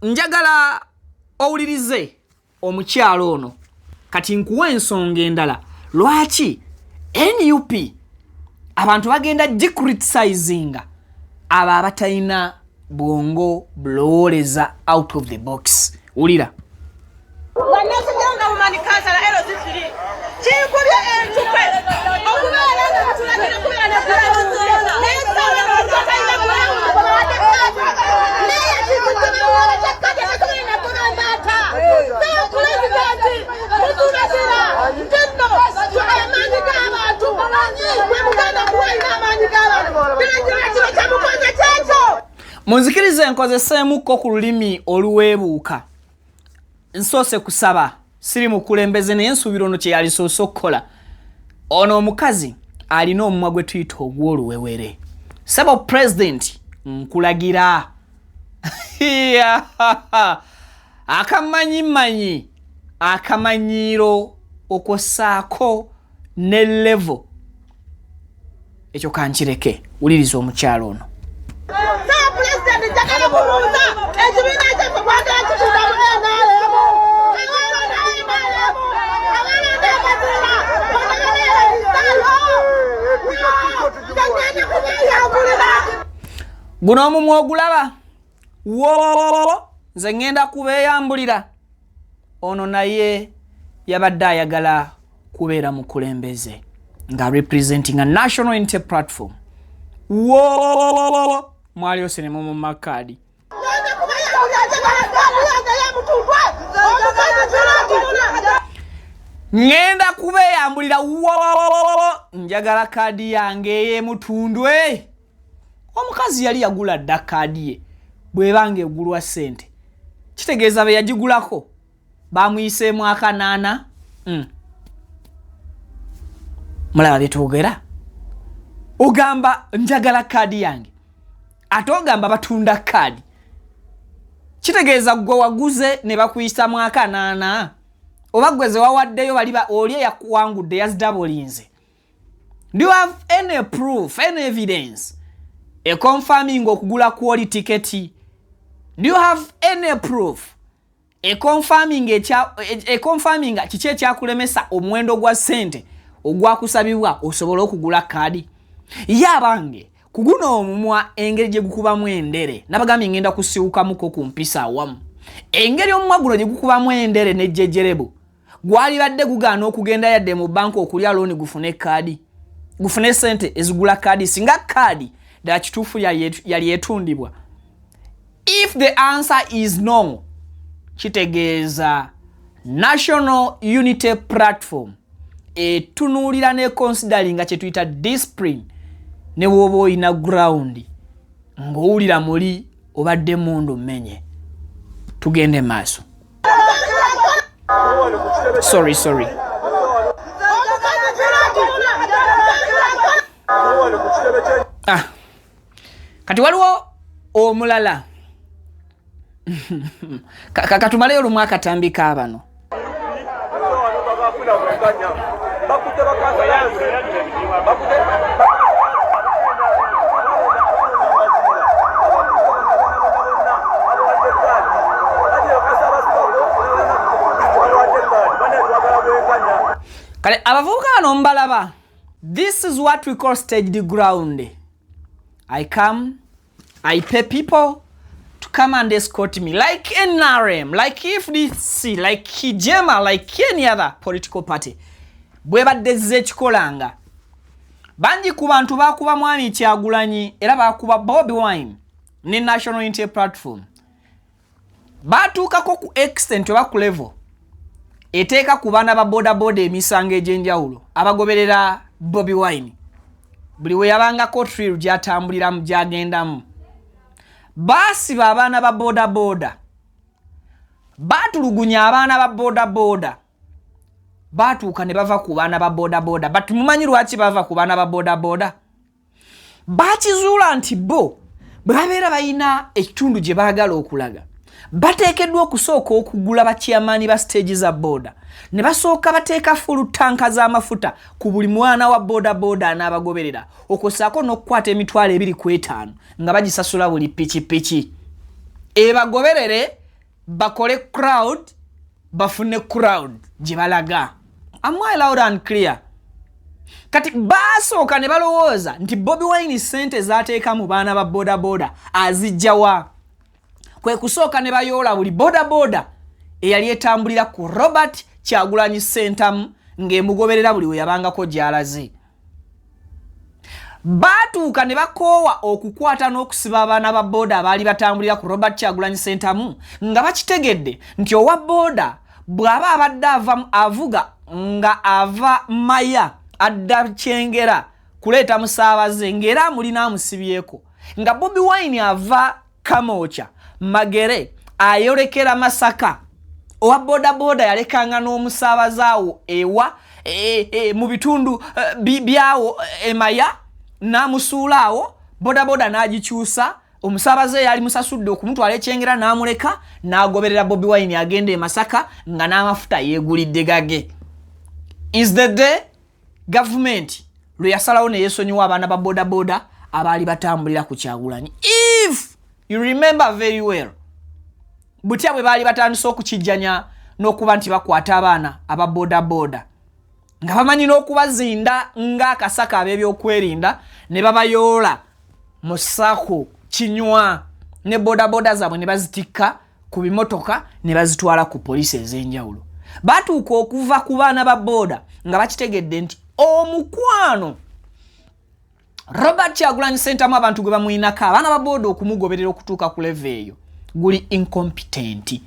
njagala owulirize omukyalo ono kati nkuwa ensonga endala lwaki NUP abantu bagenda decriticizing aba abatayina bwongo bulowoleza out of the box ulira wanasijanga umanikasa na LCC chikubya enchupe okubera nga tulagira kubera na kulala nesa na kutayina kulala neya chikutuma wala chakati nakubera na kulala sa president kutunasira tendo amani k'abantu kwe muganda kuwaina amani k'abantu kile kyamukoze kyekyo munzikirize nkozeseemuko ku lulimi oluweebuuka nsoose kusaba siri mukulembeze naye nsuubira ono kye yalisoose okukola ono omukazi alina omumwa gwe tuyita ogw'oluwewere sebo president nkulagira akamanyimanyi akamanyiiro okwosaako ne level ekyo kankireke wuliriza omukyalo ono president jakala kuluza ekibiina kyaffe kwagala kituda mu NRM guno omumwa ogulaba wo nze ngenda kubeeyambulira ono naye yabadde ayagala kubeera mukulembeze nga representing a national unity platform wo mwali osenemu mu makadi ngenda kubeeyambulira njagala kadi yange ey'emutundwe omukazi yali yagula dda kadi ye bwebanga egulwa ssente kitegeeza be yagigulako bamuyiseemu akanaana mulaba byetwogera ogamba njagala kadi yange ate ogamba batunda kadi kitegeeza gwe waguze ne bakuyisamu akanaana oba gwe ze wawaddeyo bali oli eyakuwangudde yazidabolinze. Do you have any proof, any evidence confirming okugula kwoli tiketi? Do you have any proof confirming kiki ekyakulemesa omuwendo gwa ssente ogwakusabibwa osobola okugula kadi? yabange kuguno omumwa engeri gye gukubamu endere nabagambye ngenda kusiwukamuko ku mpisa awamu engeri omumwa guno gye gukubamu endere n'ejjejerebu gwali badde gugaana okugenda yadde mu banka okulya looni gufune kaadi gufune sente ezigula kaadi singa kaadi ddala kituufu yali etundibwa. If the answer is no, kitegeeza National Unity Platform etunuulira ne considering nga kye tuyita discipline ne bw'oba oyina ground ng'owulira muli obadde mundu mmenye. Tugende maaso. Sorry. Kati waliwo omulala. Katumaleyo olumu akatambika abano. Kale abavubuka bano mbalaba. This is what we call staged ground. I come, I pay people to come and escort me like NRM, like FDC, like Hijema, like any other political party. Bwebadde zekikolanga. Banji ku bantu bakuba Mwami Kyagulanyi era bakuba Bobi Wine ne National Unity Platform. Batuukako ku extent oba ku level eteeka ku baana ba boda emisango egy'enjawulo abagoberera Bobi Wine. Buli we yabangako trial gyatambuliramu gyagendamu. Basiba abaana ba boda. Batulugunya abaana ba boda. Batuuka ne bava ku baana ba boda. Bati mumanyi lwaki bava ku baana ba boda. Bakizuula nti bo bwe babeera bayina ekitundu gye baagala okulaga. Bateekeddwa okusooka okugula bakyamaani ba stage za boda. Ne basooka bateeka full tanka z'amafuta ku buli mwana wa boda n'abagoberera. Okosako n'okukwata emitwalo 2.5 nga bagisasula buli piki. Ebagoberere bakole crowd bafune crowd gye balaga. Am I loud and clear? Kati basooka ne balowooza nti Bobi Wine sente z'ateeka mu baana ba boda azijjawa. Kwe kusooka ne bayoola buli boda eyali etambulira ku Robert Kyagulanyi Center ng'emugoberera buli we yabangako gy'alaze. Batuuka ne bakoowa okukwata n'okusiba abaana ba boda abaali batambulira ku Robert Kyagulanyi Center nga bakitegedde nti owa boda bw'aba abadde avuga nga ava Maya adda Kyengera kuleeta musaabaze ng'era mulina amusibyeko nga Bobi Wine ava Kamoocha Magere ayolekera Masaka owa boda yalekanga n'omusaabaze awo ewa mu bitundu byawo Maya n'amusuula awo boda n'agikyusa omusaabaze yali musasudde okumutwala Kyengera n'amuleka n'agoberera Bobi Wine agenda e Masaka nga n'amafuta yeegulidde gage. Is the day government lwe yasalawo ne yeesonyiwa abaana ba boda abaali batambulira ku Kyagulanyi. If you remember very well, butya bwe baali batandise okukijjanya n'okuba nti bakwata abaana aba boda nga bamanyi n'okubazinda ng'akasaka ab'ebyokwerinda ne babayoola mu Sako Kinywa ne boda zaabwe ne bazitikka ku bimotoka ne bazitwala ku poliisi ez'enjawulo. Batuuka okuva ku baana ba boda nga bakitegedde nti omukwano Robert Kyagulanyi Center mu abantu gwe bamuyinako abaana ba boda okumugoberera okutuuka ku level eyo guli incompetent.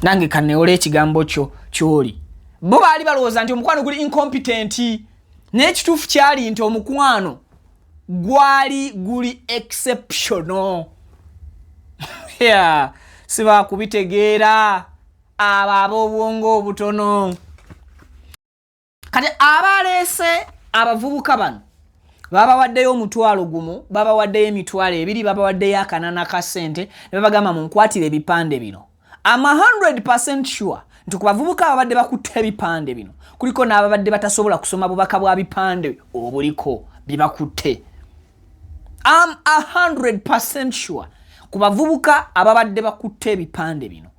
Nange kaneola ekigambo kyo kyoli. Bo baali balowooza nti omukwano guli incompetent n'ekituufu kyali nti omukwano guli exceptional. Siba kubitegeera ab'obwongo obutono. Kati abaleese abavubuka bano babawaddeyo omutwalo gumu, babawaddeyo emitwalo 2, babawaddeyo akanana ka ssente ne babagamba munkwatire ebipande bino. I'm 100% sure nti ku bavubuka ababadde bakutte ebipande bino kuliko n'ababadde batasobola kusoma bubaka bwa bipande obuliko bibakutte. I'm 100% sure ku bavubuka ababadde bakutte ebipande bino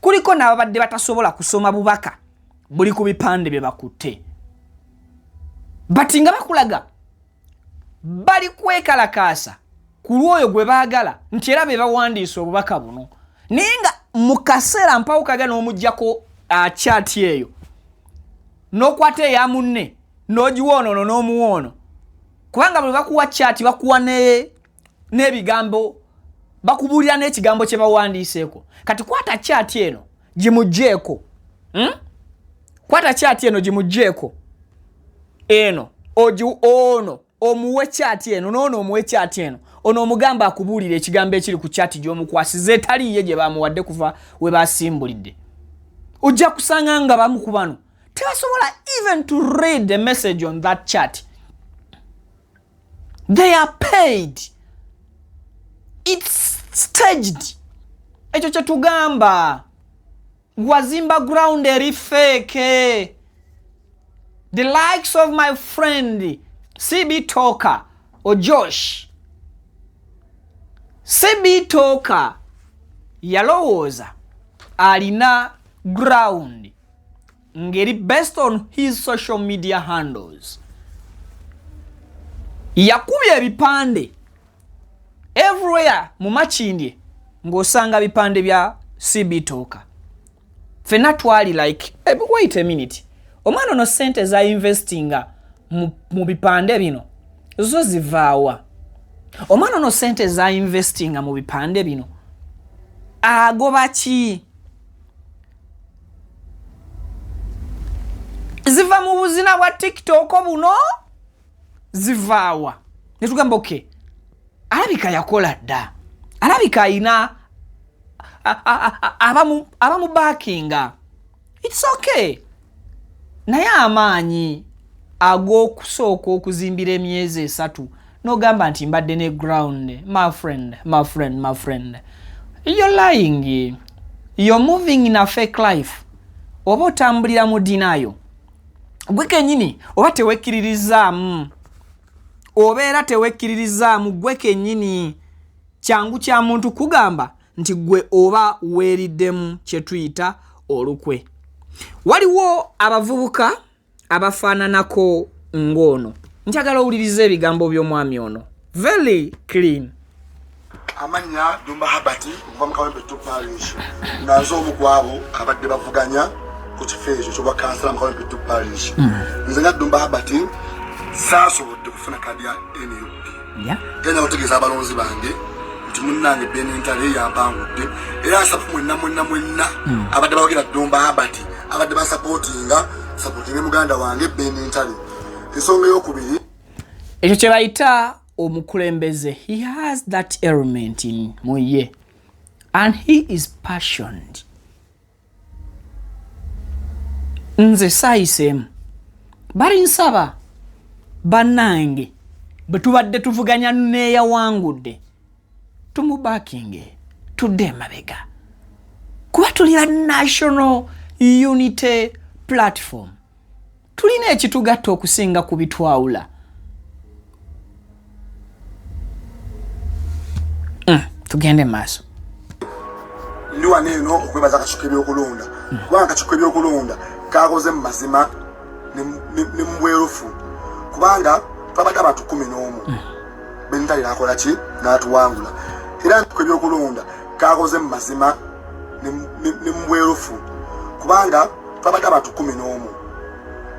kuliko n'ababadde batasobola kusoma bubaka buli ku bipande bye bakutte. But nga bakulaga bali kwekalakaasa ku lwoyo gwe baagala nti era be bawandiisa obubaka buno naye nga mu kaseera mpawukaga n'omuggyako chat eyo n'okwata eya munne n'ogiwoonono n'omuwoono kubanga bwe bakuwa chat bakuwa n'ebigambo bakubuulira n'ekigambo kye bawandiiseeko kati kwata chat eno gimugjeeko kwata chat eno gimugjeeko eno ono omuwe chat eno n'ono omuwe chat eno ono omugamba akubuulira ekigambo ekiri ku chat gy'omukwasiza etaliiye gye bamuwadde kuva we basimbulidde ojja kusanga nga bamu ku bano tebasobola even to read the message on that chat. They are paid. It's staged. Echo chetugamba wazimba ground eri fake. The likes of my friend CB Talker or Josh. CB Talker yalowooza alina ground ngeri based on his social media handles. Yakubye ebipande everywhere mu machindye ng'osanga bipande bya CB Talker. Fena twali like wait a minute. Omwana ono sente za investinga mu bipande bino zo zivaawa. Omwana ono sente za investinga mu bipande bino agoba ki? Ziva mu buzina bwa TikTok buno zivaawa. Netugamba okay. Alabika yakola dda. Alabika ayina abamu backinga. It's okay. Naye amaanyi ag'okusooka okuzimbira emyezi 3 n'ogamba nti mbadde ne ground. My friend. You're lying. You're moving in a fake life. Oba otambulira mu dinayo. Gwe kennyini oba tewekkiririzaamu. Obeera tewekkiririzaamu gwe kennyini. Kyangu kya muntu kugamba nti gwe oba weeriddemu kye tuyita olukwe. Waliwo abavubuka abafaananako ng'ono. Njagala owuliriza ebigambo by'omwami ono. Very clean. Amanya Dumba Habati okuva mu Kawempe Parish. Nazo omu kwabo abadde bavuganya ku kifeezo ky'obwa kansala mu Kawempe Parish. Nze nga Dumba Habati saasobodde kufuna kadi ya NUP. Genda otegeeza abalonzi bange nti munnange Benintale yampangudde era asapu mwenna abadde bawagira Dumba Habati abadde basapootinga muganda wange Benintale. Ensonga ey'okubiri ekyo kye bayita omukulembeze. He has that element in muye and he is passionate. Nze saayisemu bali nsaba bannange bwe tubadde tuvuganya neeyawangudde tumubakinge tudde emabega kuba tulira National Unity Platform. Tulina ekitugatta okusinga ku bitwawula. Tugende maaso. Ndi waneeno okwebaza akakiiko ebyokulonda. Kubanga akakiiko ebyokulonda kakoze mu mazima ne mu bwerufu. Kubanga twabadde abantu 11. Benintale akola ki n'atuwangula. Era akakiiko ebyokulonda kakoze mu mazima ne mu bwerufu. Kubanga twabadde abantu 11.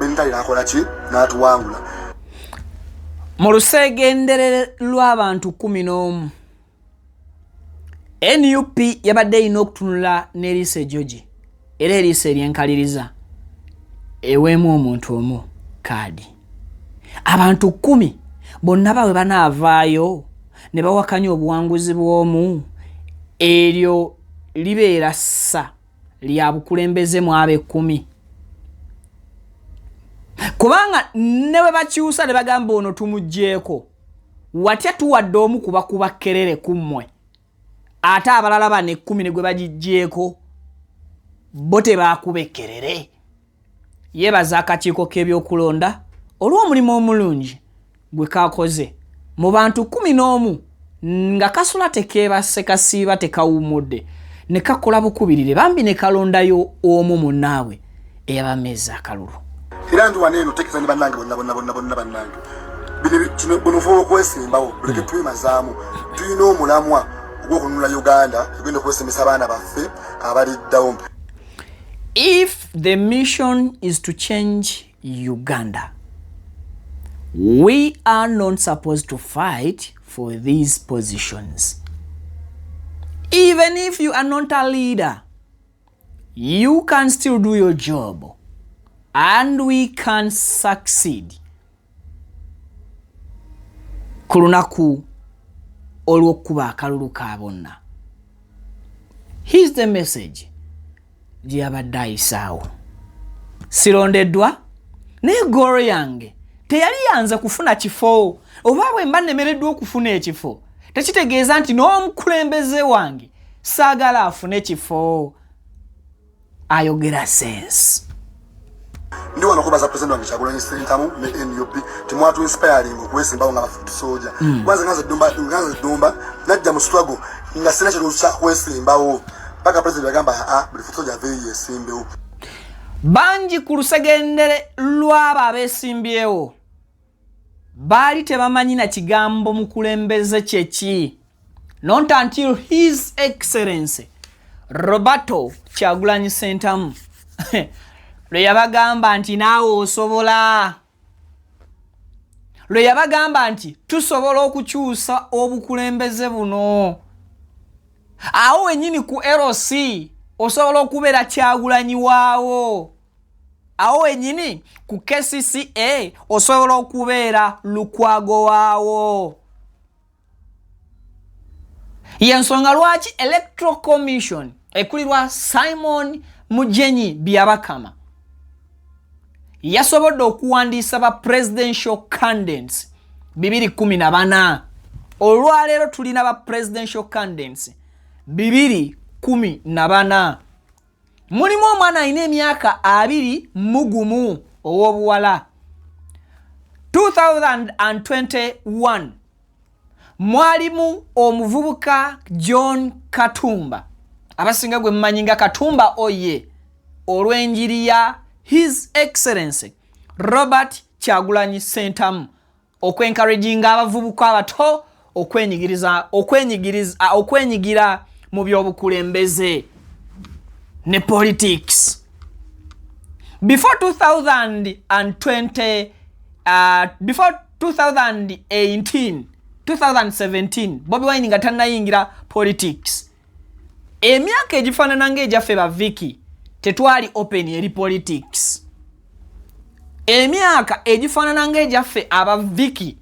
Benintale akola ki n'atuwangula. Mu luseegenderere lw'abantu 11 NUP yabadde ino okutunula n'eriisa George era eriisa eryenkaliriza eweemu omuntu omu kaadi. Abantu 10 bonna bawe banaavaayo ne bawakanya obuwanguzi bw'omu eryo libeera ssa lya bukulembeze mu abe 10. Kubanga ne bwe bakyusa ne bagamba ono tumugjeeko watya tuwadde omu kuba kerere kummwe ate abalala bane 10 ne gwe bagijjeeko bo tebaakuba ekkerere. Yeebaza akakiiko k'ebyokulonda olw'omulimu omulungi gwe kakoze mu bantu 11 nga kasula tekeebase kasiiba tekawummudde ne kakola bukubirire bambi ne kalondayo omu munnaabwe eyabameza akalulu. Era ndi waneeno tegeeza ne bannange bonna bannange kino bonofo kwesimbawo buleke twemazaamu tuyina omulamwa ogw'okununula Uganda egenda okwesimisa abaana baffe abaliddawo. If the mission is to change Uganda, we are not supposed to fight for these positions. Even if you are not a leader, you can still do your job and we can succeed. Kulunaku olwokuba akalulu ka bonna. Here's the message. Gyabadde ayisaawo. Sirondeddwa naye goro yange teyali yanze kufuna kifo. Oba bwe mba nnemereddwa okufuna ekifo tekitegeeza nti n'omukulembeze wange saagala afune kifo. Ayogera sense. Ndi wano kubaza president wange Kyagulanyi Ssentamu ne NUP timwatu inspiring okwesimbawo nga bafutu soja. Kwanza nganze dumba najja mu struggle nga sina kyo kwesimbawo paka president agamba buli futu soja aveeyo esimbewo. Bangi ku lusegendere lw'abo abeesimbyewo baali tebamanyi na kigambo mukulembeze kyeki. Not until His Excellency Roberto Kyagulanyi Ssentamu lwe yabagamba nti naawe osobola. Lwe yabagamba nti tusobola okukyusa obukulembeze buno. Awo wennyini ku LC osobola okubeera Kyagulanyi waawo. Awo wennyini ku KCCA osobola okubeera Lukwago waawo. Yensonga lwaki Electoral Commission ekulirwa Simon Mujenyi Byabakama yasobodde okuwandiisa ba presidential candidates 214. Olwaleero tulina ba presidential candidates 214. Mulimu omwana alina emyaka 21 ow'obuwala. 2021 mwalimu omuvubuka John Katumba abasinga gwe mmanyi nga Katumba oye olw'enjiri ya His Excellency Robert Kyagulanyi Ssentamu okwencouraginga abavubuka abato okwenyigira mu by'obukulembeze ne politics. Before 2017 Bobi Wine nga tannayingira politics. Emyaka egifaanana ng'egyaffe ba Vicky tetwali open eri politics. Emyaka egifaanana ng'egyaffe aba Vicky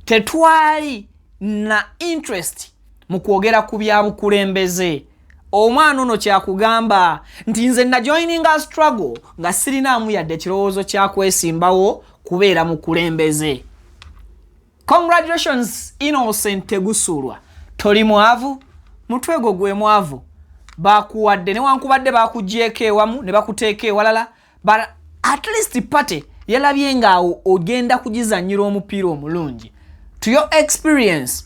tetwali na interest mu kwogera ku bya bukulembeze. Omwana ono kyakugamba nti nze na joininga struggle nga sirinaamu yadde ekirowoozo kyakwesimbawo kubeera mukulembeze. Congratulations Innocent Tegusulwa. Toli mwavu, mutwe gwo gwe mwavu. Bakuwadde newankubadde bakugyeko ewamu ne bakuteeka ewalala, but at least pate yalabye ngaawo ogenda kugizannyira omupiira omulungi. To your experience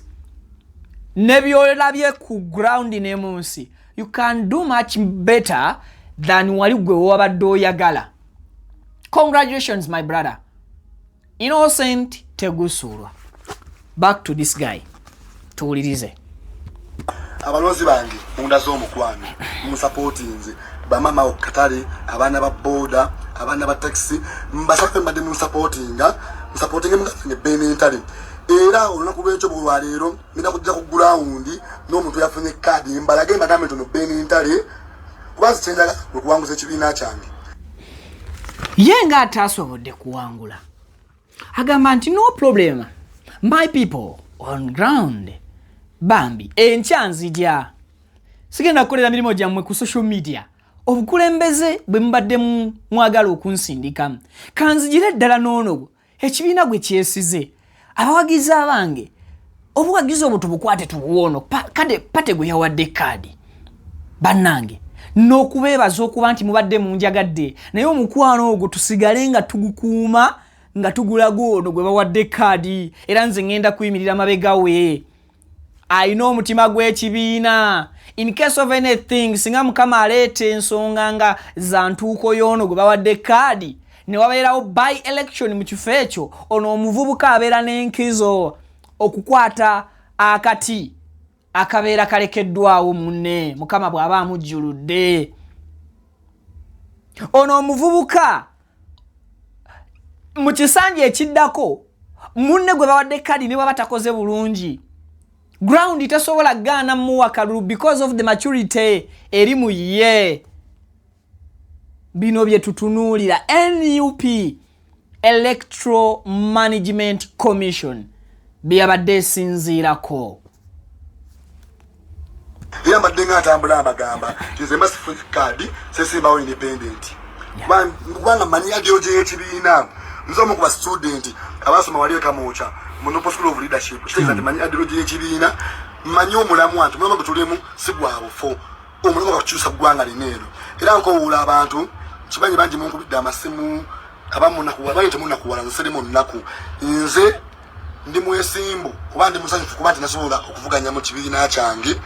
ne byolabye ku ground ne mu nsi, you can do much better than wali gwe wabadde oyagala. Congratulations my brother Innocent Tegusulwa. Back to this guy. Tuwulirize. Abalozi bange munda z'omukwano musupportinze bamama okatale abaana ba boda abaana ba taxi mbasaka mbadde musupportinga ne benentale era olunaku lw'ekyo bulwaleero nina kujja ku ground n'omuntu yafunye kadi mbalage mbagambe ntono benentale kubanza kyenjaga okuwanguza ekibiina kyange. Ye nga ataasobodde kuwangula agamba nti no problem my people on ground bambi enkyanzija sigenda kukolera mirimu gyammwe ku social media obukulembeze bwe mbadde mwagala okunsindikamu kanzijire ddala n'ono ekibiina gwe kyesize abawagizi abange obuwagizi obwo tubukwate tubuwono kade pate gwe yawadde kadi bannange n'okubeebaza okuba nti mubadde munjagadde naye omukwano ogwo tusigale nga tugukuuma nga tugulago ono gwe bawadde kadi era nze ngenda kuyimirira mabega we. Ayina omutima gw'ekibiina. In case of anything singa mukama aleeta ensonga nga za ntuuko y'ono gwe bawadde kadi ne wabeerawo by election mu kifo ekyo, ono omuvubuka abeera n'enkizo okukwata akati akabeera kalekeddwawo munne Mukama bw'aba amujjuludde. Ono omuvubuka mu kisanja ekiddako munne gwe bawadde kadi ne baba takoze bulungi, ground tesobola gaana muwa kalulu because of the maturity eri mu ye. Bino bye tutunuulira NUP Electoral Management Commission byabadde esinziirako. Era mbadde ng'atambula amagamba nze masifu kadi sesimbawo independent. Kubanga manyi ideology y'ekibiina nze omu ku ba student abasoma wali Kamwokya mu Nopo School of Leadership. Kitegeeza nti manyi ideology y'ekibiina, manyi omulamu anti omulamu gwe tulimu si gwa bufo, omulamu gwakukyusa ggwanga lineero. Era nkowuula abantu kimanyi bangi munkubidde amasimu abamu nakuwala bali temunnakuwala nze sirimu nnaku. Nze ndi mwesimbu kuba ndi musanyufu kuba nti nasobola okuvuganya mu kibiina kyange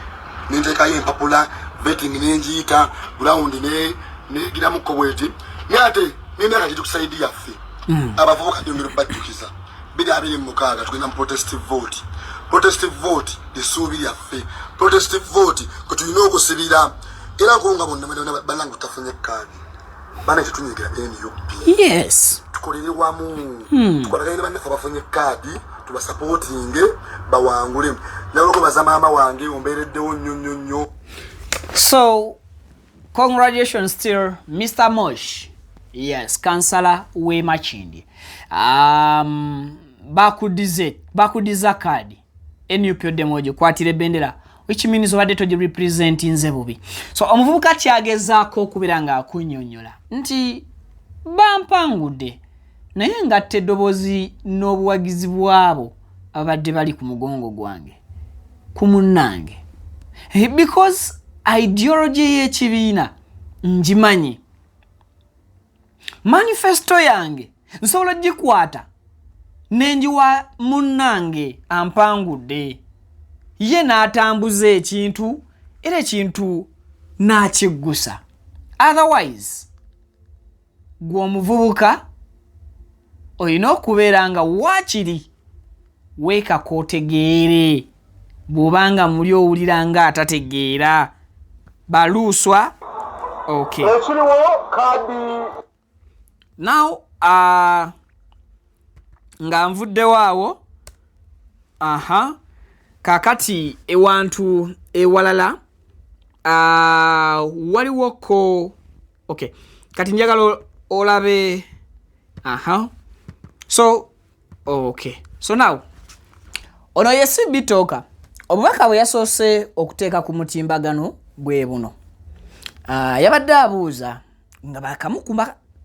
ninteekayo empapula vetting nenjiyita ground negiramu kobweti nate n'emyaka gye tukusaidi yaffe abavubuka nyongera okubajjukiza 2026 tugenda mu protestive vote. Protestive vote essuubi lyaffe. Protestive vote kwe tulina okusibira era nkonga bonna bannange tutafunye kaadi bana tetunyigira NUP. Yes. Tukolere wamu tukolagane bannaffe bafunye kaadi tubasupportinge bawangule naloko baza maama wange ombeereddewo nnyo. So congratulations still Mr. Mosh. Yes, Councillor Wema Chindi. Bakudiza kadi NUP odemojo kwatire bendera, which means obadde togi represent nze bubi. So omuvubuka kyagezaako okubeera nga akunyonyola nti bampangudde naye ngatte eddoboozi n'obuwagizi bwabo abadde bali ku mugongo gwange ku munnange, because ideology y'ekibiina ngimanyi. Manifesto yange nsobola gikwata nenjiwa munnange ampangudde, ye n'atambuza ekintu era ekintu n'akiggusa. Otherwise gwe omuvubuka olina okubeera nga waakiri weekako otegeere, bw'obanga muli owulira nga atategeera baluuswa. Okay. Now nga nvuddewo awo kakati ewantu ewalala waliwoko. Okay, kati njagala olabe so okay, so now ono yesi bitoka obubaka bwe yasoose okuteeka ku mutimbagano bwe buno. Yabadde abuuza nga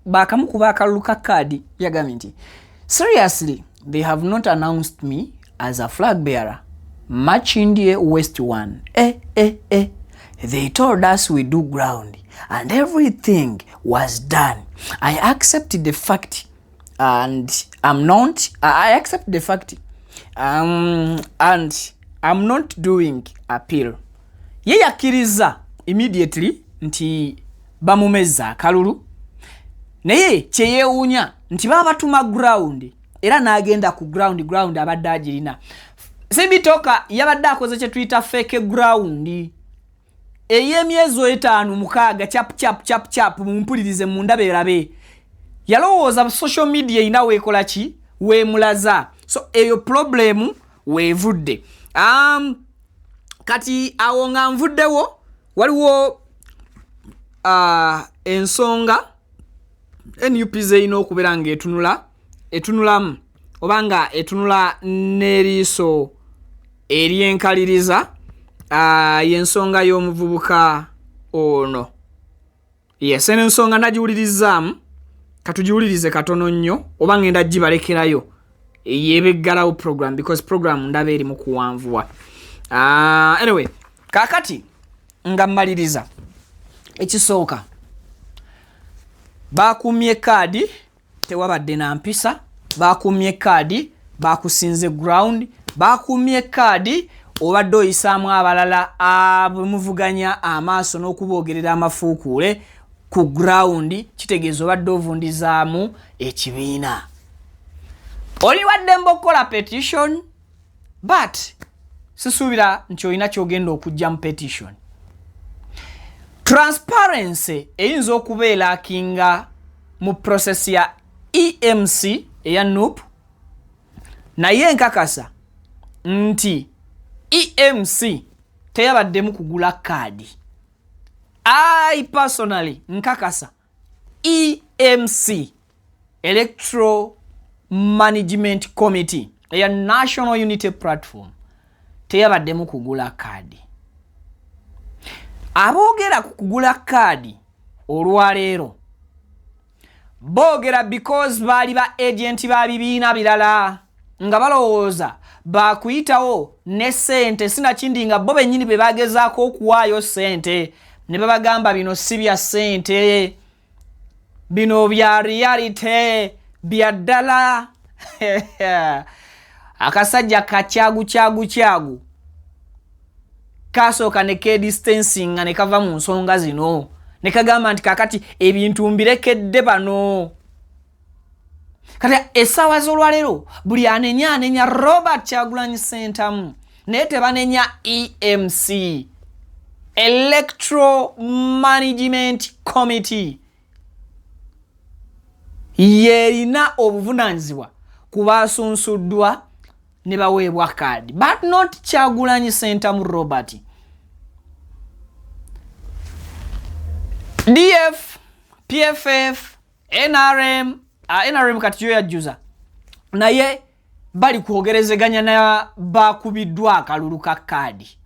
bakamukuba akalulu ka kaadi yagambye nti seriously they have not announced me as a flag bearer Machindye West 1. They told us we do ground and everything was done. I accept the fact and I accept the fact and I'm not doing appeal. Ye yakiriza immediately nti bamumeza akalulu naye kyeyewuunya nti babatuma ground era n'agenda ku ground abadde agirina. Sibitoka yabadde akoze kye tuyita fake ground ey'emyezi 5-6 chap mumpulirize mundabe erabe. Yalowooza social media ina weekola ki weemulaza, so eyo problemu weevudde. Kati awo nga nvuddewo waliwo ensonga NUP zeyina okubeera nga etunulamu obanga etunula n'eriiso eryenkaliriza y'ensonga y'omuvubuka ono. Yes, ensonga nagiwulirizaamu katugiwulirize katono nnyo oba ngenda gibalekerayo yebeggalawo program because program ndaba eri mu kuwanvuwa. Anyway, kakati nga mmaliriza ekisooka bakumye kaadi tewabadde na mpisa, bakumye kaadi bakusinze ground, bakumye kaadi obadde oyisaamu abalala abamuvuganya amaaso n'okuboogerera amafuukuule ku ground kitegeeza obadde ovundizaamu ekibiina. Oli wadde mbokola petition but sisuubira nti olina kyogenda okujja mu petition. Transparency eyinza okubeera kinga mu process ya EMC eya NUP, naye nkakasa nti EMC teyabaddemu kugula kaadi. I personally nkakasa EMC Electoral Management Committee eya National Unity Platform teyabaddemu kugula kaadi. Aboogera ku kugula kaadi olwaleero boogera because baali ba agent ba bibiina birala nga balowooza bakuyitawo ne sente sinakindi nga bo bennyini be bagezaako okuwaayo sente ne babagamba bino si bya sente, bino bya reality, bya ddala. Akasajja kacyagu kasooka ne distancing ne kava mu nsonga zino ne kagamba nti kakati ebintu mbirekedde bano. Kati essaawa z'olwaleero buli anenya Robert Kyagulanyi Ssentamu naye tebanenya EMC Electoral Management Committee yerina obuvunaanyizibwa ku baasunsuddwa ne baweebwa kaadi, but not Kyagulanyi Ssentamu Robert. DF, PFF, NRM kati yo yajjuza naye bali kwogerezeganya na bakubiddwa akalulu ka kaadi.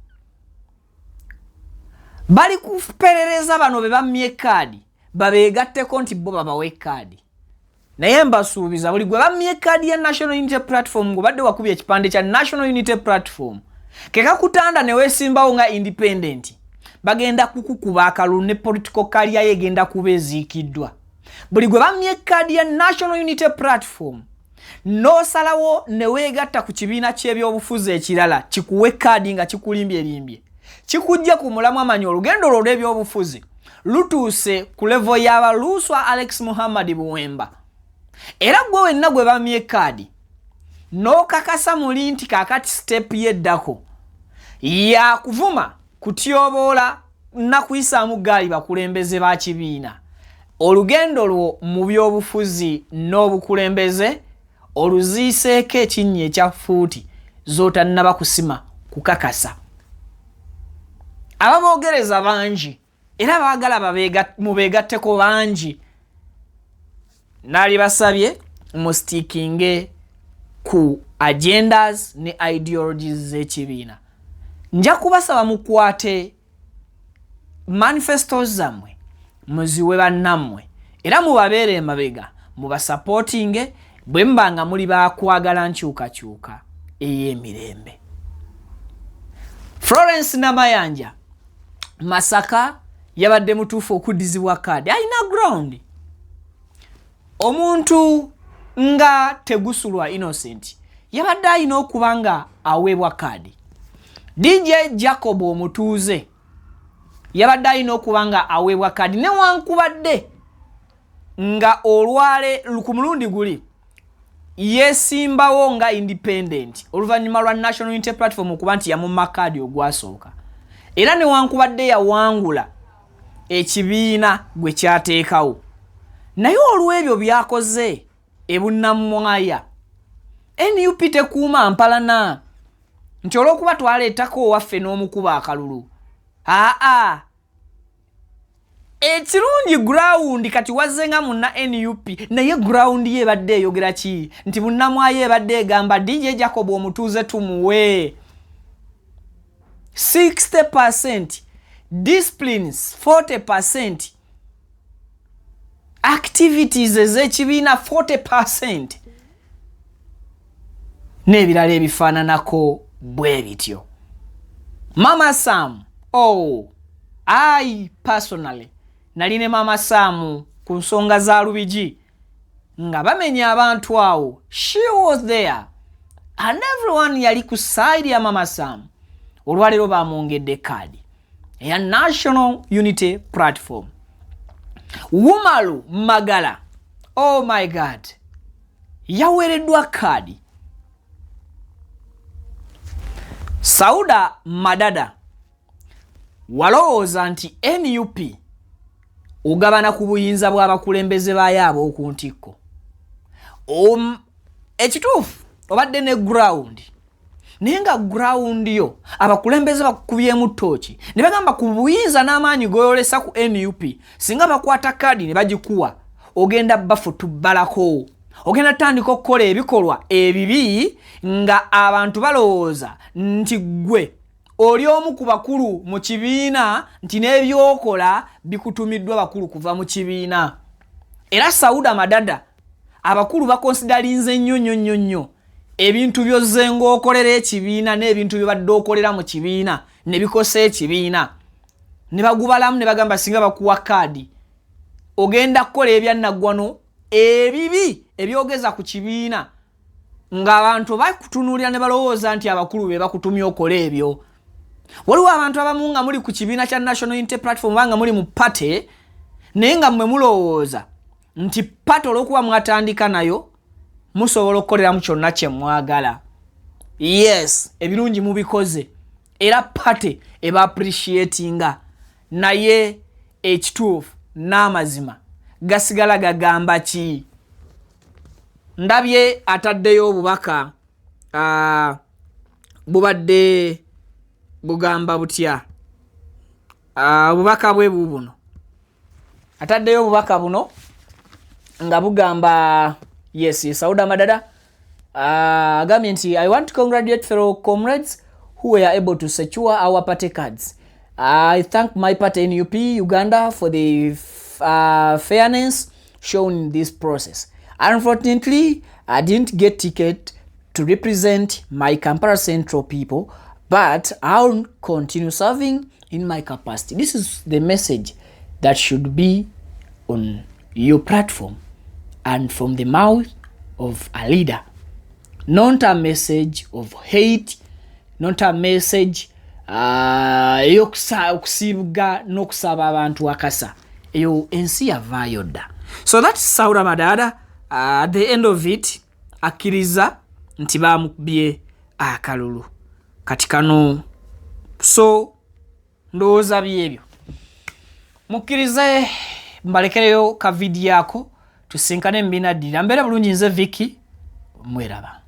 Bali kuperereza bano be bammye kaadi babeegatteko nti bo babawe kaadi. Naye mbasuubiza buli gwe bammye kaadi ya National Unity Platform ng'obadde wakubye ekipande kya National Unity Platform kekakutanda ne weesimbawo nga independent, bagenda kukukuba akalulu ne political career yegenda kubeeziikiddwa. Buli gwe bammye kaadi ya National Unity Platform n'osalawo ne weegatta ku kibiina ky'ebyobufuzi ekirala kikuwe kaadi nga kikulimbye kikujja ku mulamu amanyi olugendo lwo lw'ebyobufuzi lutuuse ku level y'abaluuswa Alex Muhammad Buwemba. Era gwe wenna gwe bammye kaadi n'okakasa muli nti kaakati step yeddako ya kuvuma kutyoboola na kuyisaamu gaali bakulembeze ba kibiina, olugendo lwo mu byobufuzi n'obukulembeze oluziiseeko ekinnya ekya fuuti z'otannaba kusima kukakasa. Ababoogereza bangi era baagala mubeegatteko bangi. Nali basabye mustikinge ku agendas ne ideologies z'ekibiina. Nja kubasaba mukwate manifestos zammwe muziwe bannammwe era mubabeere emabega mubasupportinge bwe mbanga muli bakwagala nkyukakyuka ey'emirembe. Florence Namayanja Masaka yabadde mutuufu okuddizibwa kaadi alina ground. Omuntu nga Tegusulwa Innocent yabadde alina okuba nga aweebwa kaadi. DJ Jacob Omutuuze yabadde alina okuba nga aweebwa kaadi newankubadde nga olwale ku mulundi guli yeesimbawo nga independent oluvannyuma lwa National Unity Platform okuba nti yamumma kaadi ogwasooka, era newankubadde yawangula ekibiina gwe kyateekawo. Naye olw'ebyo byakoze ebunnamwaya NUP tekuuma mpalana nti olw'okuba twaleetako owaffe n'omukuba akalulu. Ekirungi ground kati wazzenga munna NUP naye ground ye ebadde eyogera ki nti bunnamwaya ebadde egamba DJ Jacob Omutuuze tumuwe 60% disciplines 40% activities ez'ekibiina 40% n'ebirala ebifaananako bwe bityo. Mama Sam, I personally naline Mama Sam ku nsonga za Lubigi nga bamenya abantu awo. She was there and everyone yali ku side ya Mama Sam. Olwaleero bamwongedde kaadi eya National Unity Platform. Wumalu Magala, oh my God, yawereddwa kadi. Sauda Madada, walowooza nti NUP ogabana ku buyinza bw'abakulembeze baayabo ku ntikko. Ekituufu obadde ne ground, naye nga ground yo abakulembeze bakubyemu ttooki ne bagamba ku buyinza n'amaanyi goyolesa ku NUP singa bakwata kadi ne bagikuwa ogenda bafutubbalako, ogenda tandika okukola ebikolwa ebibi nga abantu balowooza nti gwe oli omu ku bakulu mu kibiina, nti n'ebyokola bikutumiddwa bakulu kuva mu kibiina. Era Sauda Madada abakulu bakonsidalinze nnyo ebintu byozze ng'okolera ekibiina n'ebintu bye badde okolera mu kibiina ne bikosa ekibiina, ne bagubalamu ne bagamba singa bakuwa kadi ogenda kukola ebyannaggwano ebibi ebyogeza ku kibiina ng'abantu bakutunuulira ne balowooza nti abakulu be bakutumye okola ebyo. Waliwo abantu abamu nga muli ku kibiina kya National Unity Platform banga muli mu party naye nga mmwe mulowooza nti party olw'okuba mwatandika nayo musobola okukoleramu kyonna kye mwagala. Yes, ebirungi mubikoze era party eba appreciatinga, naye ekituufu n'amazima gasigala gagamba ki? Ndabye ataddeyo obubaka bubadde bugamba butya? Obubaka bwe buno ataddeyo obubaka buno nga bugamba yes, Sauda Madada agambye nti I want to congratulate fellow comrades who were able to secure our party cards. I thank my party NUP Uganda for the fairness shown in this process. Unfortunately, I didn't get ticket to represent my Kampala Central people, but I'll continue serving in my capacity. This is the message that should be on your platform and from the mouth of a leader. Not a message of hate, not a message okusibuga n'okusaba abantu akasa. Eyo ensi yavaayo dda. So that's Sauda Madada. At the end of it, akkiriza nti bamukubye akalulu kati kano. So ndowooza byebyo mukkirize mbalekereyo ka video yako tusinkane mbinaddira. Mbeera bulungi, nze Vicky mweraba.